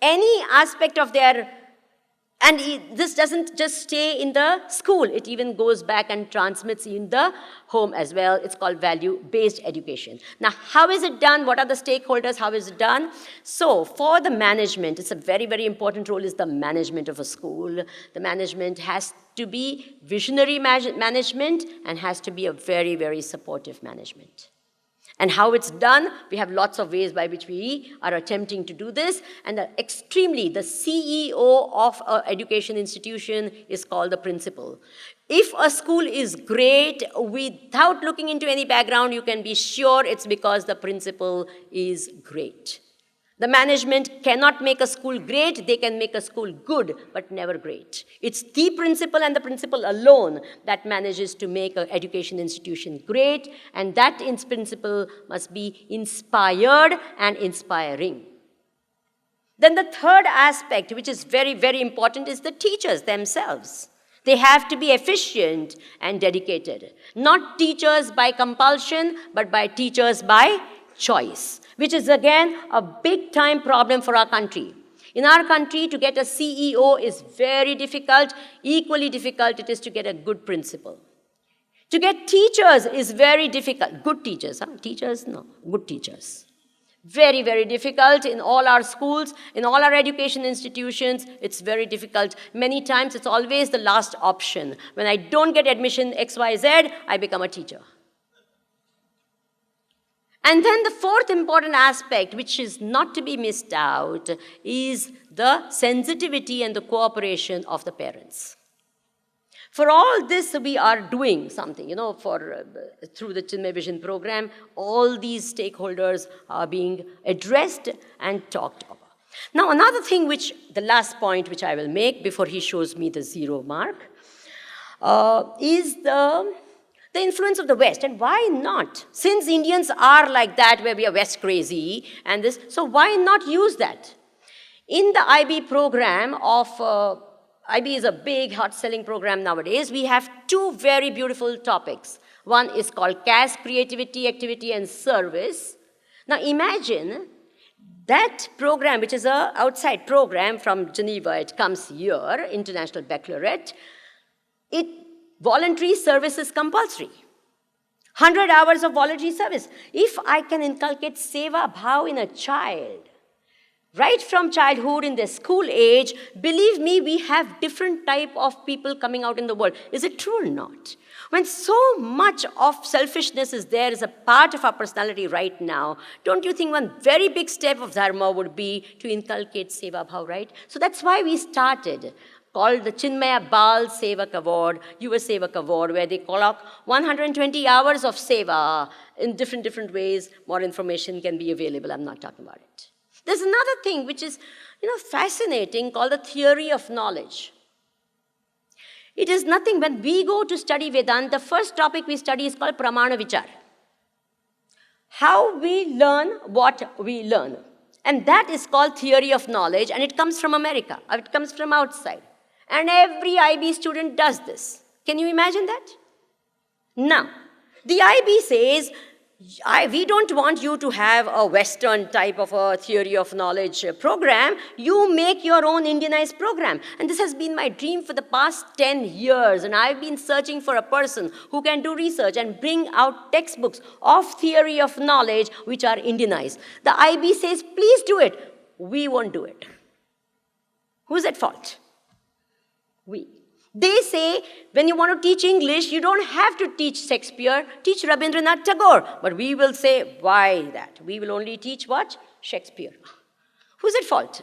Speaker 4: Any aspect of their. And this doesn't just stay in the school. It even goes back and transmits in the home as well. It's called value-based education. Now, how is it done? What are the stakeholders? How is it done? So, for the management, it's a very, very important role is the management of a school. The management has to be visionary management and has to be a very, very supportive management. And how it's done, we have lots of ways by which we are attempting to do this. And the CEO of an education institution is called the principal. If a school is great, without looking into any background, you can be sure it's because the principal is great. The management cannot make a school great, they can make a school good, but never great. It's the principal and the principal alone that manages to make an education institution great, and that principal must be inspired and inspiring. Then the third aspect, which is very, very important, is the teachers themselves. They have to be efficient and dedicated. Not teachers by compulsion, but by teachers by choice, which is again a big time problem for our country. In our country, to get a CEO is very difficult. Equally difficult it is to get a good principal. To get teachers is very difficult. Good teachers, Teachers? No, good teachers. Very, very difficult in all our schools, in all our education institutions. It's very difficult. Many times it's always the last option. When I don't get admission XYZ, I become a teacher. And then the fourth important aspect, which is not to be missed out, is the sensitivity and the cooperation of the parents. For all this, we are doing something, through the Chinmaya Vision program, all these stakeholders are being addressed and talked about. Now, another thing the last point which I will make before he shows me the 0 mark, is the influence of the West. And why not? Since Indians are like that, where we are West crazy and this, so why not use that? In the IB program of, IB is a big hot-selling program nowadays, we have 2 very beautiful topics. One is called CAS, Creativity, Activity and Service. Now imagine that program, which is an outside program from Geneva, it comes here, International Baccalaureate, voluntary service is compulsory. 100 hours of voluntary service. If I can inculcate seva bhav in a child, right from childhood in their school age, believe me, we have different type of people coming out in the world. Is it true or not? When so much of selfishness is there as a part of our personality right now, don't you think one very big step of dharma would be to inculcate seva bhav, right? So that's why we started, called the Chinmaya Bal Sevak Award, Yuva Sevak Award, where they call up 120 hours of seva in different ways. More information can be available. I'm not talking about it. There's another thing which is, fascinating, called the theory of knowledge. It is nothing. When we go to study Vedanta, the first topic we study is called Pramana Vichar. How we learn what we learn. And that is called theory of knowledge, and it comes from America. It comes from outside. And every IB student does this. Can you imagine that? Now, the IB says, we don't want you to have a Western type of a theory of knowledge program. You make your own Indianized program. And this has been my dream for the past 10 years. And I've been searching for a person who can do research and bring out textbooks of theory of knowledge which are Indianized. The IB says, please do it. We won't do it. Who's at fault? We. They say, when you want to teach English, you don't have to teach Shakespeare, teach Rabindranath Tagore. But we will say, why that? We will only teach what? Shakespeare. Who's at fault?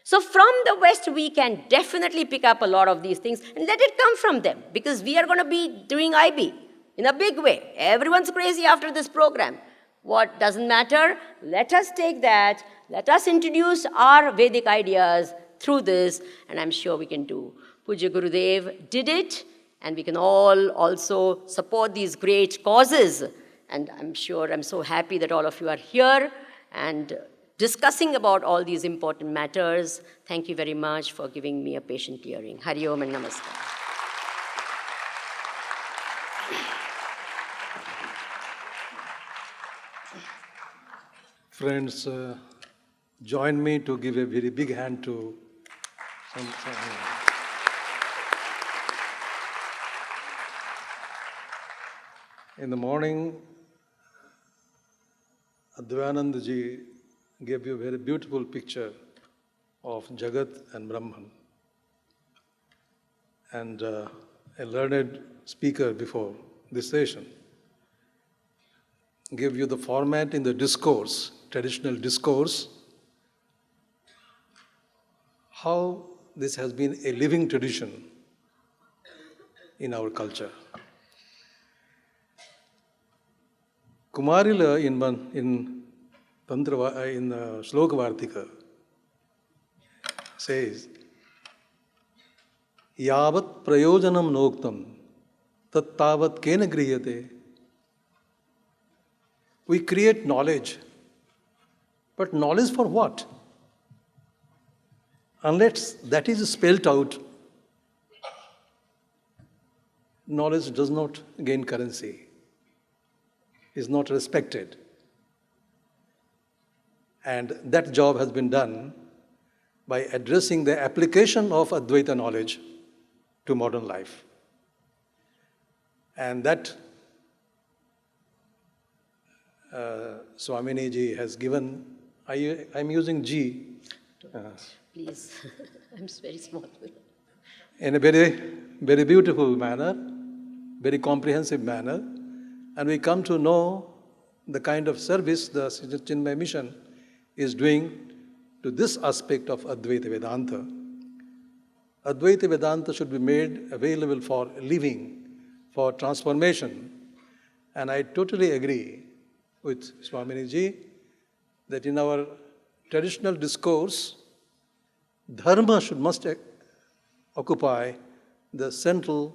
Speaker 4: So from the West, we can definitely pick up a lot of these things and let it come from them, because we are going to be doing IB in a big way. Everyone's crazy after this program. What doesn't matter? Let us take that. Let us introduce our Vedic ideas through this, and I'm sure we can do. Puja Gurudev did it, and we can all also support these great causes. And I'm so happy that all of you are here and discussing about all these important matters. Thank you very much for giving me a patient hearing. Hari Om and Namaskar.
Speaker 3: Friends, join me to give a very big hand to In the morning, Advaitamrtam ji gave you a very beautiful picture of Jagat and Brahman. And a learned speaker before this session gave you the format in the discourse, traditional discourse, how this has been a living tradition in our culture. Kumarila in Shloka Vartika says, Yavat prayojanam noktam tat tavat kena griyate. We create knowledge, but knowledge for what? Unless that is spelled out, knowledge does not gain currency, is not respected. And that job has been done by addressing the application of Advaita knowledge to modern life. And that Swamini ji has given, I'm using G.
Speaker 4: Please, I'm very small.
Speaker 3: In a very, very beautiful manner, very comprehensive manner. And we come to know the kind of service the Chinmaya mission is doing to this aspect of Advaita Vedanta. Advaita Vedanta should be made available for living, for transformation. And I totally agree with Swamini ji that in our traditional discourse, dharma must occupy the central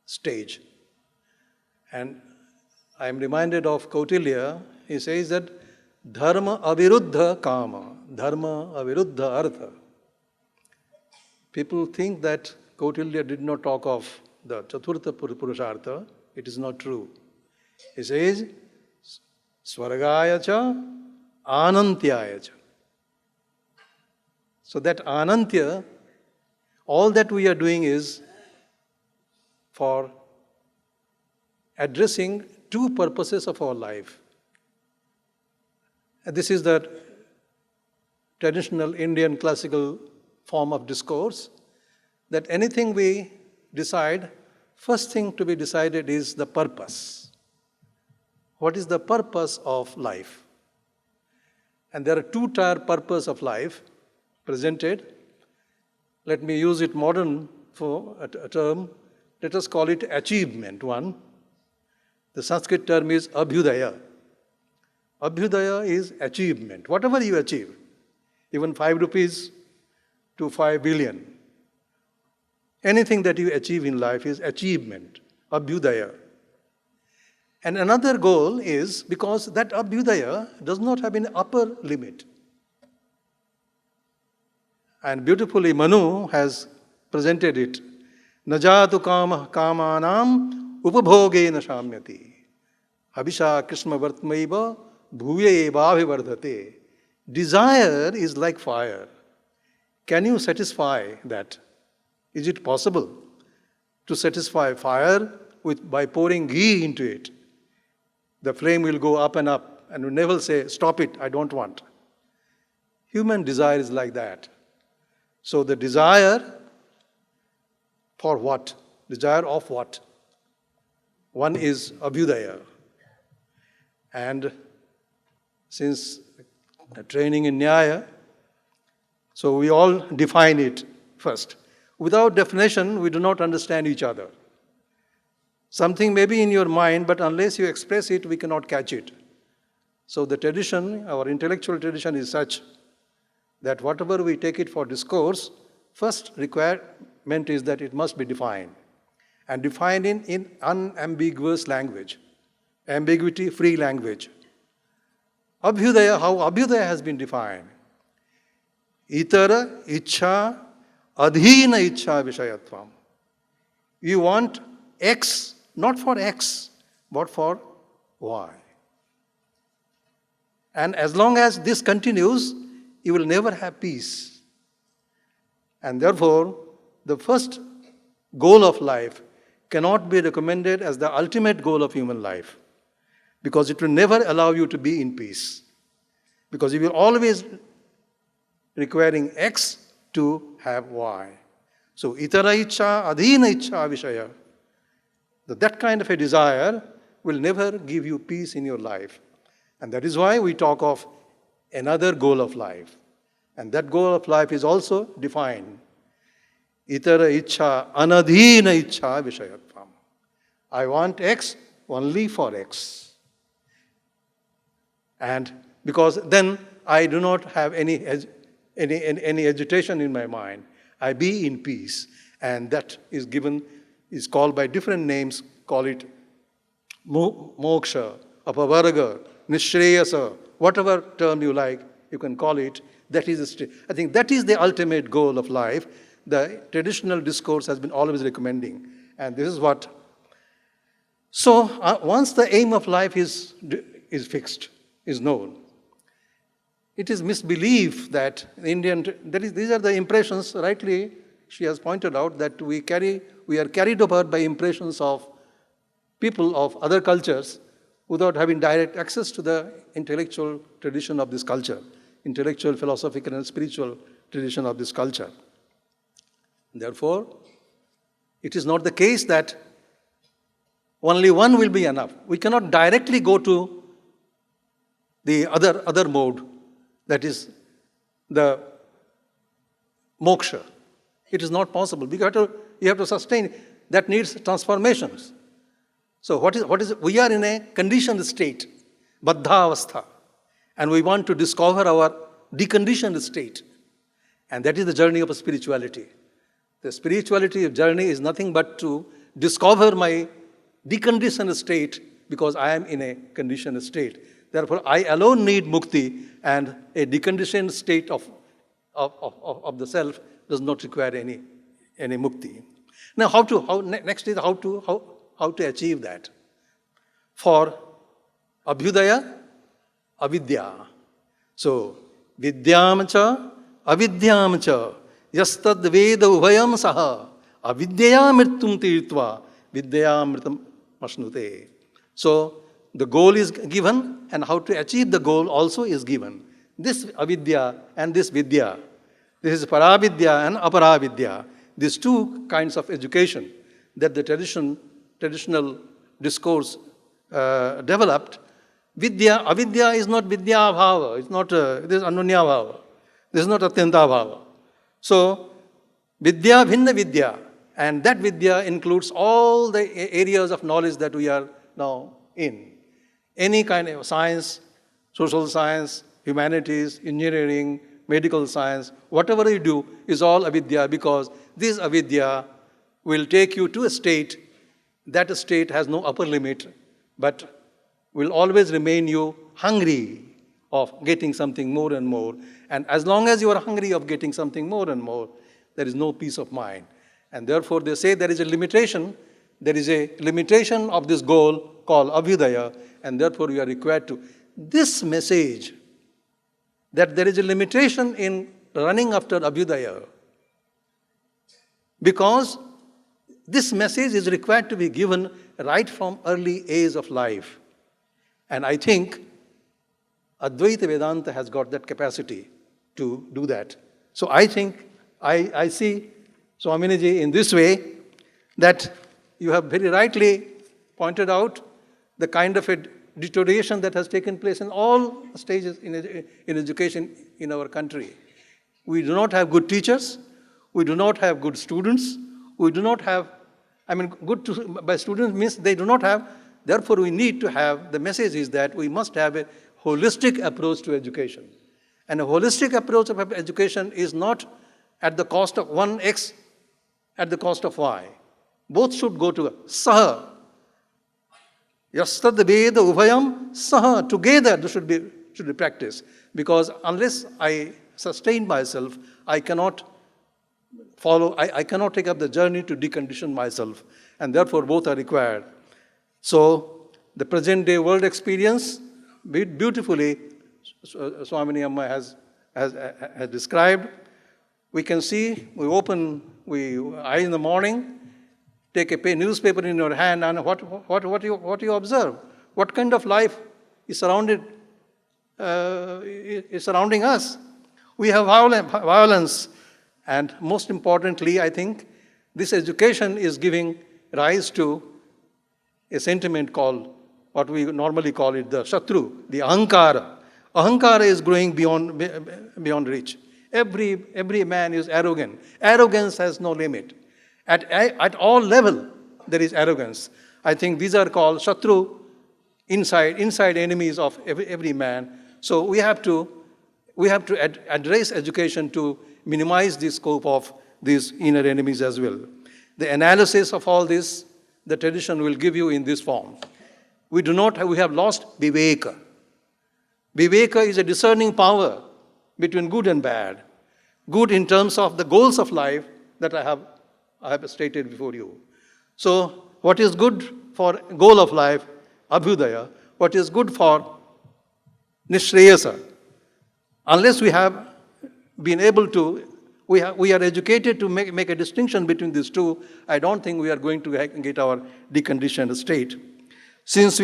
Speaker 3: stage. And I am reminded of Kautilya. He says that dharma aviruddha kama, dharma aviruddha artha. People think that Kautilya did not talk of the Chaturtha Purushartha. It is not true. He says, Swargaya cha, Anantyaya cha. So that Anantya, all that we are doing is for addressing two purposes of our life. And this is the traditional Indian classical form of discourse, that anything we decide, first thing to be decided is the purpose. What is the purpose of life? And there are two-tier purpose of life presented. Let me use it modern for a term. Let us call it achievement, one. The Sanskrit term is abhyudaya. Abhyudaya is achievement. Whatever you achieve, even 5 rupees to 5 billion. Anything that you achieve in life is achievement, abhyudaya. And another goal is, because that abhyudaya does not have an upper limit. And beautifully Manu has presented it. Najatu kamanam upabhogena shamyati. Habisha krishma vartmaiva bhuye evabhivardhate. Desire is like fire. Can you satisfy that? Is it possible to satisfy fire by pouring ghee into it? The flame will go up and up and will never say, stop it, I don't want. Human desire is like that. So the desire for what? Desire of what? One is abhyudaya. And since the training in Nyaya, so we all define it first. Without definition, we do not understand each other. Something may be in your mind, but unless you express it, we cannot catch it. So the tradition, our intellectual tradition is such that whatever we take it for discourse, first requirement is that it must be defined. And defined in unambiguous language. Ambiguity-free language. Abhyudaya, how Abhyudaya has been defined. Itara, Ichha, Adhina Ichha Vishayatvam. You want X, not for X, but for Y. And as long as this continues, you will never have peace. And therefore, the first goal of life cannot be recommended as the ultimate goal of human life, because it will never allow you to be in peace. Because you will always requiring X to have Y. So, itara ichha, adhina ichha vishaya. That kind of a desire will never give you peace in your life. And that is why we talk of another goal of life. And that goal of life is also defined. Itara ichha, anadhina ichha vishayatvam. I want X only for X. And because then I do not have any agitation in my mind. I be in peace. And that is called by different names. Call it moksha, apavarga, nishreyasa, whatever term you like, you can call it. I think that is the ultimate goal of life. The traditional discourse has been always recommending. And this is what. So once the aim of life is fixed, is known, it is misbelief that these are the impressions, rightly she has pointed out, that we are carried over by impressions of people of other cultures without having direct access to the intellectual tradition of this culture, intellectual, philosophical and spiritual tradition of this culture. Therefore, it is not the case that only one will be enough. We cannot directly go to the other mode, that is the moksha. It is not possible. You have to sustain. That needs transformations. So we are in a conditioned state, baddha avastha, and we want to discover our deconditioned state. And that is the journey of spirituality. The spirituality journey is nothing but to discover my deconditioned state, because I am in a conditioned state. Therefore, I alone need mukti, and a deconditioned state of the self does not require any mukti. Now, next is how to achieve that. For abhyudaya, avidya. So, vidyam cha, avidyam cha, yastad veda uvayam saha, avidyaya mritum tirtva, vidyamrtam masnute. So, the goal is given, and how to achieve the goal also is given. This avidya and this vidya, this is paravidya and aparavidya. These two kinds of education that the traditional discourse developed. Avidya is not vidya bhava, it's not, this is ananya bhava, this is not atyanta bhava. So, vidya bhinna vidya, and that vidya includes all the areas of knowledge that we are now in. Any kind of science, social science, humanities, engineering, medical science, whatever you do is all avidya, because this avidya will take you to a state. That state has no upper limit, but will always remain you hungry of getting something more and more. And as long as you are hungry of getting something more and more, there is no peace of mind. And therefore they say there is a limitation. There is a limitation of this goal called abhyudaya, and therefore you are required to. This message that there is a limitation in running after abhyudaya, because this message is required to be given right from early age of life. And I think Advaita Vedanta has got that capacity to do that. So I think, I see Swamini ji in this way, that you have very rightly pointed out the kind of a deterioration that has taken place in all stages in education in our country. We do not have good teachers, we do not have good students, we do not have, by students means they do not have, therefore we need to have, the message is that we must have a holistic approach to education. And a holistic approach of education is not at the cost of one X, at the cost of Y. Both should go together. Saha. Yastad Veda Uvayam Saha. Together this should be practiced. Because unless I sustain myself, I cannot follow, I cannot take up the journey to decondition myself. And therefore both are required. So the present day world experience, beautifully Swamini Amma has described. We can see, I in the morning, take a newspaper in your hand, and what you observe? What kind of life is surrounding us? We have violence, and most importantly, I think, this education is giving rise to a sentiment called, what we normally call it, the Shatru, the Ahankara. Ahankara is growing beyond reach. Every man is arrogant. Arrogance has no limit. At all level, there is arrogance. I think these are called Shatru, inside enemies of every man. So we have to address education to minimize the scope of these inner enemies as well. The analysis of all this, the tradition will give you in this form. We have lost Viveka. Viveka is a discerning power between good and bad. Good in terms of the goals of life that I have stated before you. So, what is good for goal of life, abhyudaya, what is good for nishreyasa. Unless we have been able to, we are educated to make a distinction between these two, I don't think we are going to get our deconditioned state. Since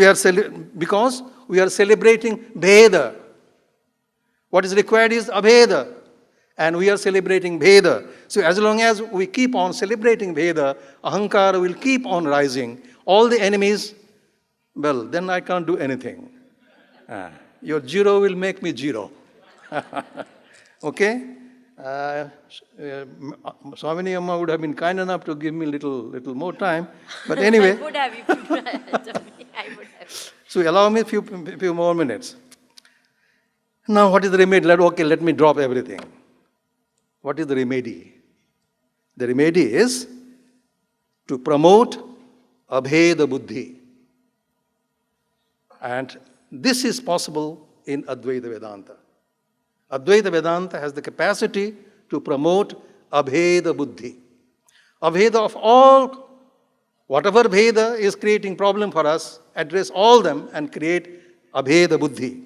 Speaker 3: because we are celebrating Veda. What is required is Abheda. And we are celebrating Veda. So as long as we keep on celebrating Veda, Ahankara will keep on rising. All the enemies, well, then I can't do anything. Your zero will make me zero. Okay? Swamini Amma would have been kind enough to give me little more time. But anyway.
Speaker 4: I would have if you I would have.
Speaker 3: So allow me a few more minutes. Now, what is the remedy? Okay, let me drop everything. What is the remedy? The remedy is to promote abheda buddhi. And this is possible in Advaita Vedanta. Advaita Vedanta has the capacity to promote abheda buddhi. Abheda of all, whatever bheda is creating problem for us, address all them and create abheda buddhi.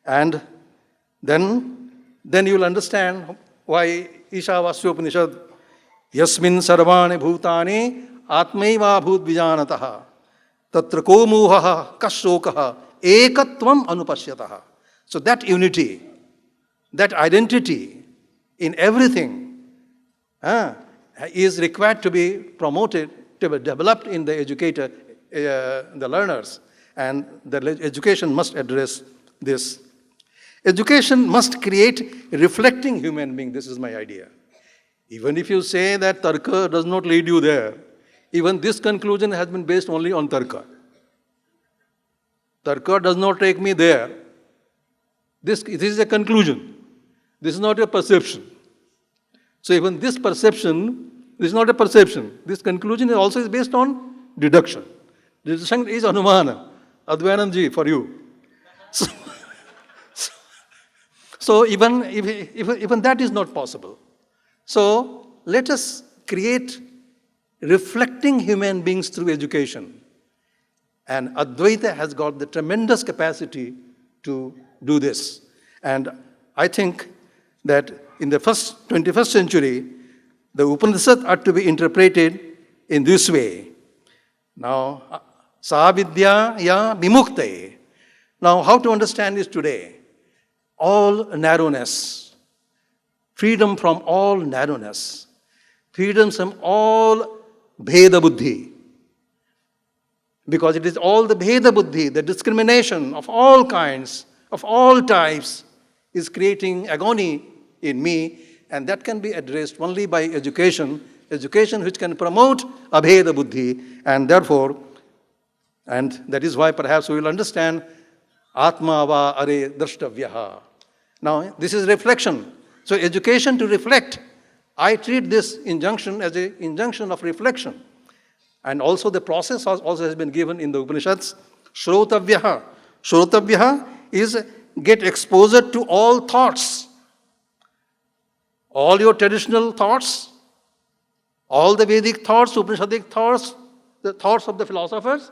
Speaker 3: And then you will understand why Ishavasya Upanishad Yasmin sarvani bhutani atmaiva bhut vijanataha tatra ko mohaha kashokaha ekatvam anupasyataha. So that unity, that identity in everything is required to be promoted, to be developed in the educator, the learners. And the education must address this. Education must create reflecting human being. This is my idea. Even if you say that Tarka does not lead you there, even this conclusion has been based only on Tarka. Tarka does not take me there. This is a conclusion. This is not a perception. So even this perception, this is not a perception. This conclusion also is based on deduction. Deduction is Anumana, Advaitamrtam for you. So even that is not possible. So let us create reflecting human beings through education. And Advaita has got the tremendous capacity to do this. And I think that in the 21st century, the Upanishads are to be interpreted in this way. Now, sa vidya ya vimuktaye. Now, how to understand this today? All narrowness, freedom from all narrowness, freedom from all bheda buddhi. Because it is all the bheda buddhi, the discrimination of all kinds, of all types, is creating agony in me, and that can be addressed only by education which can promote abheda buddhi, and therefore, and that is why perhaps we will understand atma va are drashtavyaha. Now, this is reflection. So, education to reflect. I treat this injunction as an injunction of reflection. And also the process also has been given in the Upanishads. Shrotavyaha. Shrotavyaha is get exposure to all thoughts. All your traditional thoughts, all the Vedic thoughts, Upanishadic thoughts, the thoughts of the philosophers.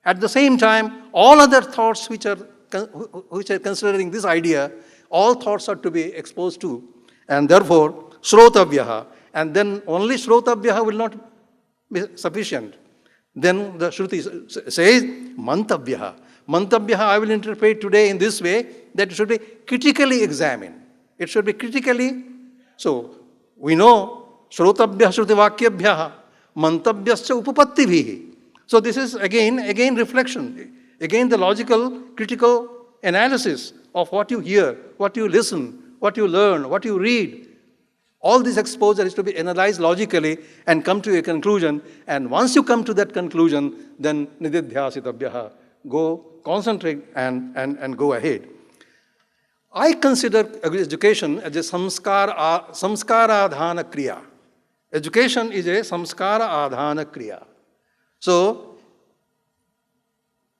Speaker 3: At the same time, all other thoughts which are considering this idea, all thoughts are to be exposed to. And therefore, Shrotavyaha. And then only Shrotavyaha will not be sufficient. Then the Shruti says, Mantavyaha. Mantavyaha I will interpret today in this way, that it should be critically examined. It should be critically. So, we know, Shrotavyaha Shrutivakhyabhyaha, Mantavyaschya Upapattivhihi. So this is again reflection. Again the logical, critical analysis of what you hear, what you listen, what you learn, what you read. All this exposure is to be analyzed logically and come to a conclusion. And once you come to that conclusion, then nididhyasitabhyaha. Go, concentrate and go ahead. I consider education as a samskara adhana kriya. Education is a samskara adhana kriya. So,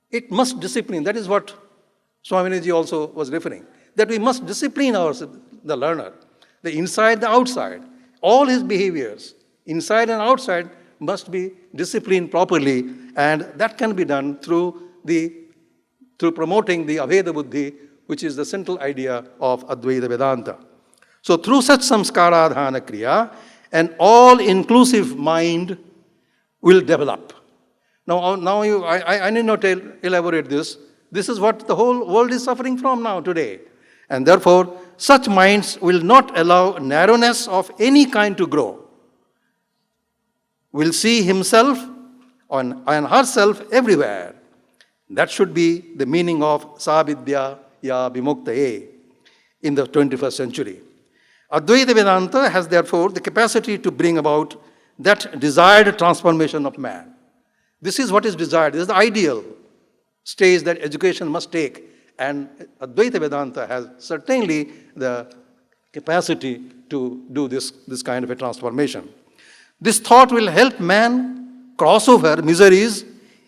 Speaker 3: it must discipline. That is what Swamini ji also was referring. That we must discipline ourselves, the learner. The inside, the outside. All his behaviors, inside and outside, must be disciplined properly. And that can be done through promoting the Aveda Buddhi, which is the central idea of Advaita Vedanta. So through such samskara adhana kriya, an all-inclusive mind will develop. Now I need not elaborate this. This is what the whole world is suffering from now today. And therefore, such minds will not allow narrowness of any kind to grow. Will see himself and herself everywhere. That should be the meaning of Savidya ya Vimuktaye in the 21st century. Advaita Vedanta has therefore the capacity to bring about that desired transformation of man. This is what is desired. This is the ideal stage that education must take. And Advaita Vedanta has certainly the capacity to do this kind of a transformation. This thought will help man cross over miseries,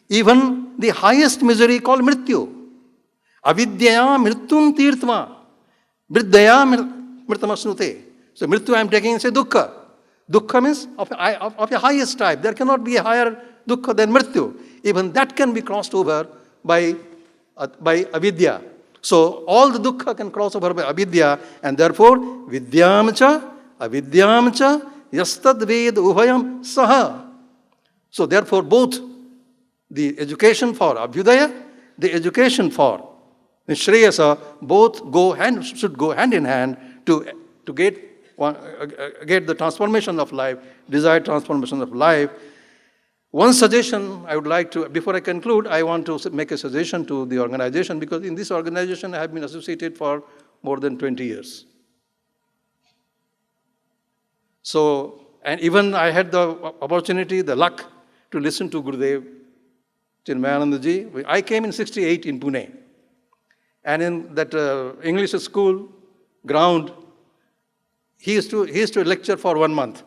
Speaker 3: even the highest misery called mrityu. Avidyaya mrityum tirtma, vriddaya mritamasnute. So mrityu I am taking, say dukkha. Dukkha means of a highest type. There cannot be a higher dukkha than mrityu. Even that can be crossed over by avidya. So all the dukkha can cross over by avidya, and therefore vidyamcha, avidyamcha, yastad ved ubhayam saha. So therefore both the education for abhyudaya, the education for Shreyasa, both should go hand in hand to get the transformation of life, desired transformation of life. One suggestion I would like to, before I conclude, I want to make a suggestion to the organization, because in this organization I have been associated for more than 20 years. So, and even I had the opportunity, the luck to listen to Gurudev Chinmayanandaji. I came in 68 in Pune. And in that English school ground, he used to lecture for 1 month.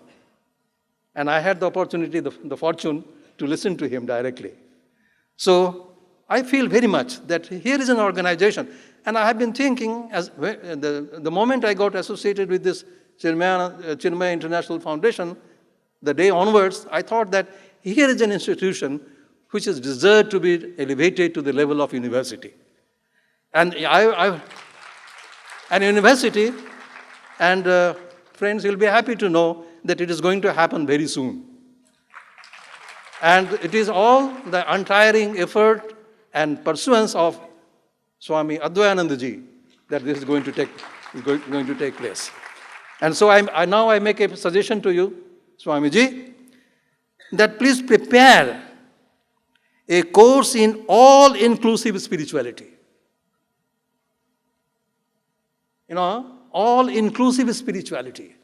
Speaker 3: And I had the opportunity, the fortune to listen to him directly. So I feel very much that here is an organization. And I have been thinking, as the moment I got associated with this Chinmaya International Foundation, the day onwards, I thought that here is an institution which is deserved to be elevated to the level of university. And an university, and friends, you'll be happy to know that it is going to happen very soon. And it is all the untiring effort and pursuance of Swami Advaitamrtam that this is going to take place. And so now I make a suggestion to you, Swamiji, that please prepare a course in all-inclusive spirituality. All-inclusive spirituality.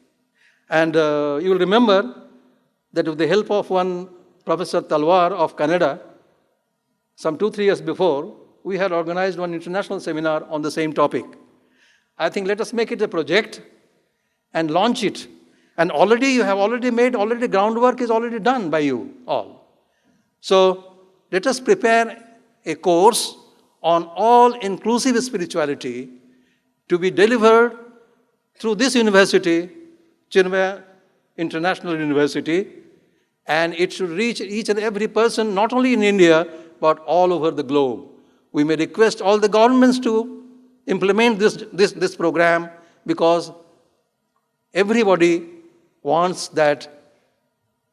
Speaker 3: And you will remember that with the help of one Professor Talwar of Canada, some 2-3 years before, we had organized one international seminar on the same topic. I think let us make it a project and launch it. And groundwork is already done by you all. So let us prepare a course on all-inclusive spirituality to be delivered through this university, Chinmaya International University, and it should reach each and every person, not only in India, but all over the globe. We may request all the governments to implement this program, because everybody wants that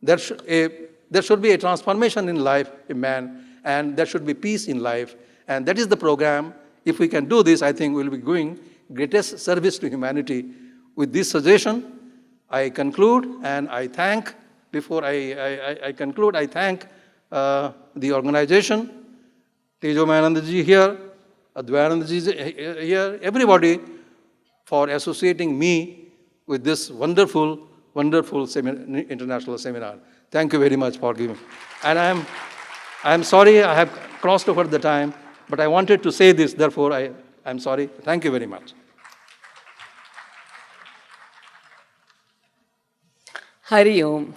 Speaker 3: there should be a transformation in life, in man, and there should be peace in life. And that is the program. If we can do this, I think we'll be doing greatest service to humanity. With this suggestion, I conclude, and I thank, before I conclude, I thank the organization, Tejomayanandaji here, Advaitamrtamji here, everybody for associating me with this wonderful international seminar. Thank you very much for giving. And I'm sorry I have crossed over the time, but I wanted to say this, therefore I'm sorry. Thank you very much.
Speaker 5: Hari Om.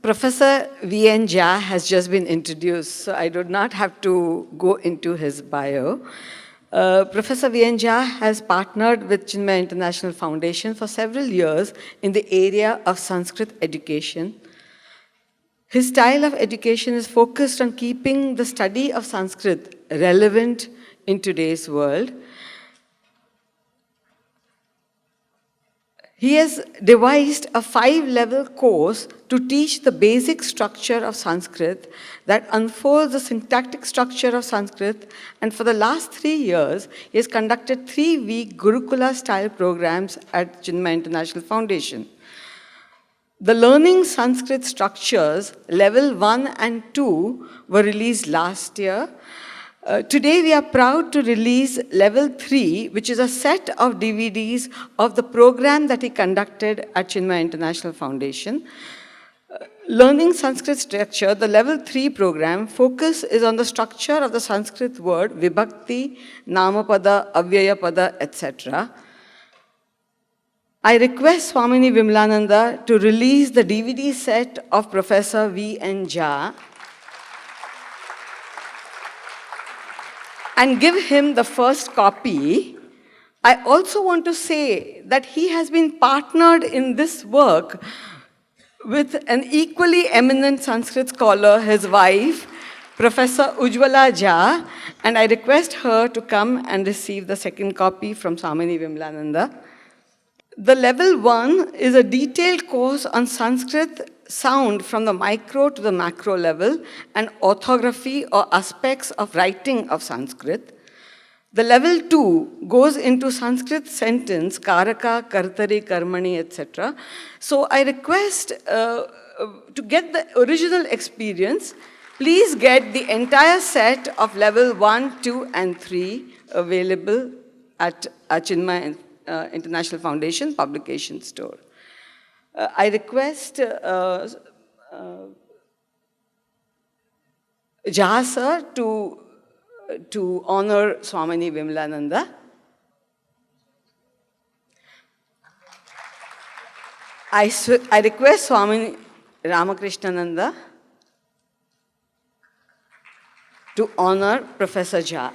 Speaker 5: Professor V.N. Jha has just been introduced, so I do not have to go into his bio. Professor V.N. Jha has partnered with Chinmaya International Foundation for several years in the area of Sanskrit education. His style of education is focused on keeping the study of Sanskrit relevant in today's world. He has devised a 5-level course to teach the basic structure of Sanskrit that unfolds the syntactic structure of Sanskrit, and for the last 3 years, he has conducted 3-week Gurukula-style programs at Chinmaya International Foundation. The Learning Sanskrit Structures, Level 1 and 2, were released last year. Today we are proud to release Level 3, which is a set of DVDs of the program that he conducted at Chinmaya International Foundation. learning Sanskrit structure, the level 3 program focus is on the structure of the Sanskrit word, vibhakti, namapada, avyayapada, etc. I request Swamini Vimalananda to release the DVD set of Professor V.N. Jha and give him the first copy. I also want to say that he has been partnered in this work with an equally eminent Sanskrit scholar, his wife, Professor Ujjwala Jha, and I request her to come and receive the second copy from Swamini Vimalananda. The level 1 is a detailed course on Sanskrit sound from the micro to the macro level and orthography or aspects of writing of Sanskrit. The level 2 goes into Sanskrit sentence, karaka, kartari, karmani, etc. So I request to get the original experience, please get the entire set of level 1, 2, and 3 available at Chinmaya International Foundation publication store. I request Jha sir to honor Swamini Vimalananda. I request Swami Ramakrishnananda to honor Professor Jha.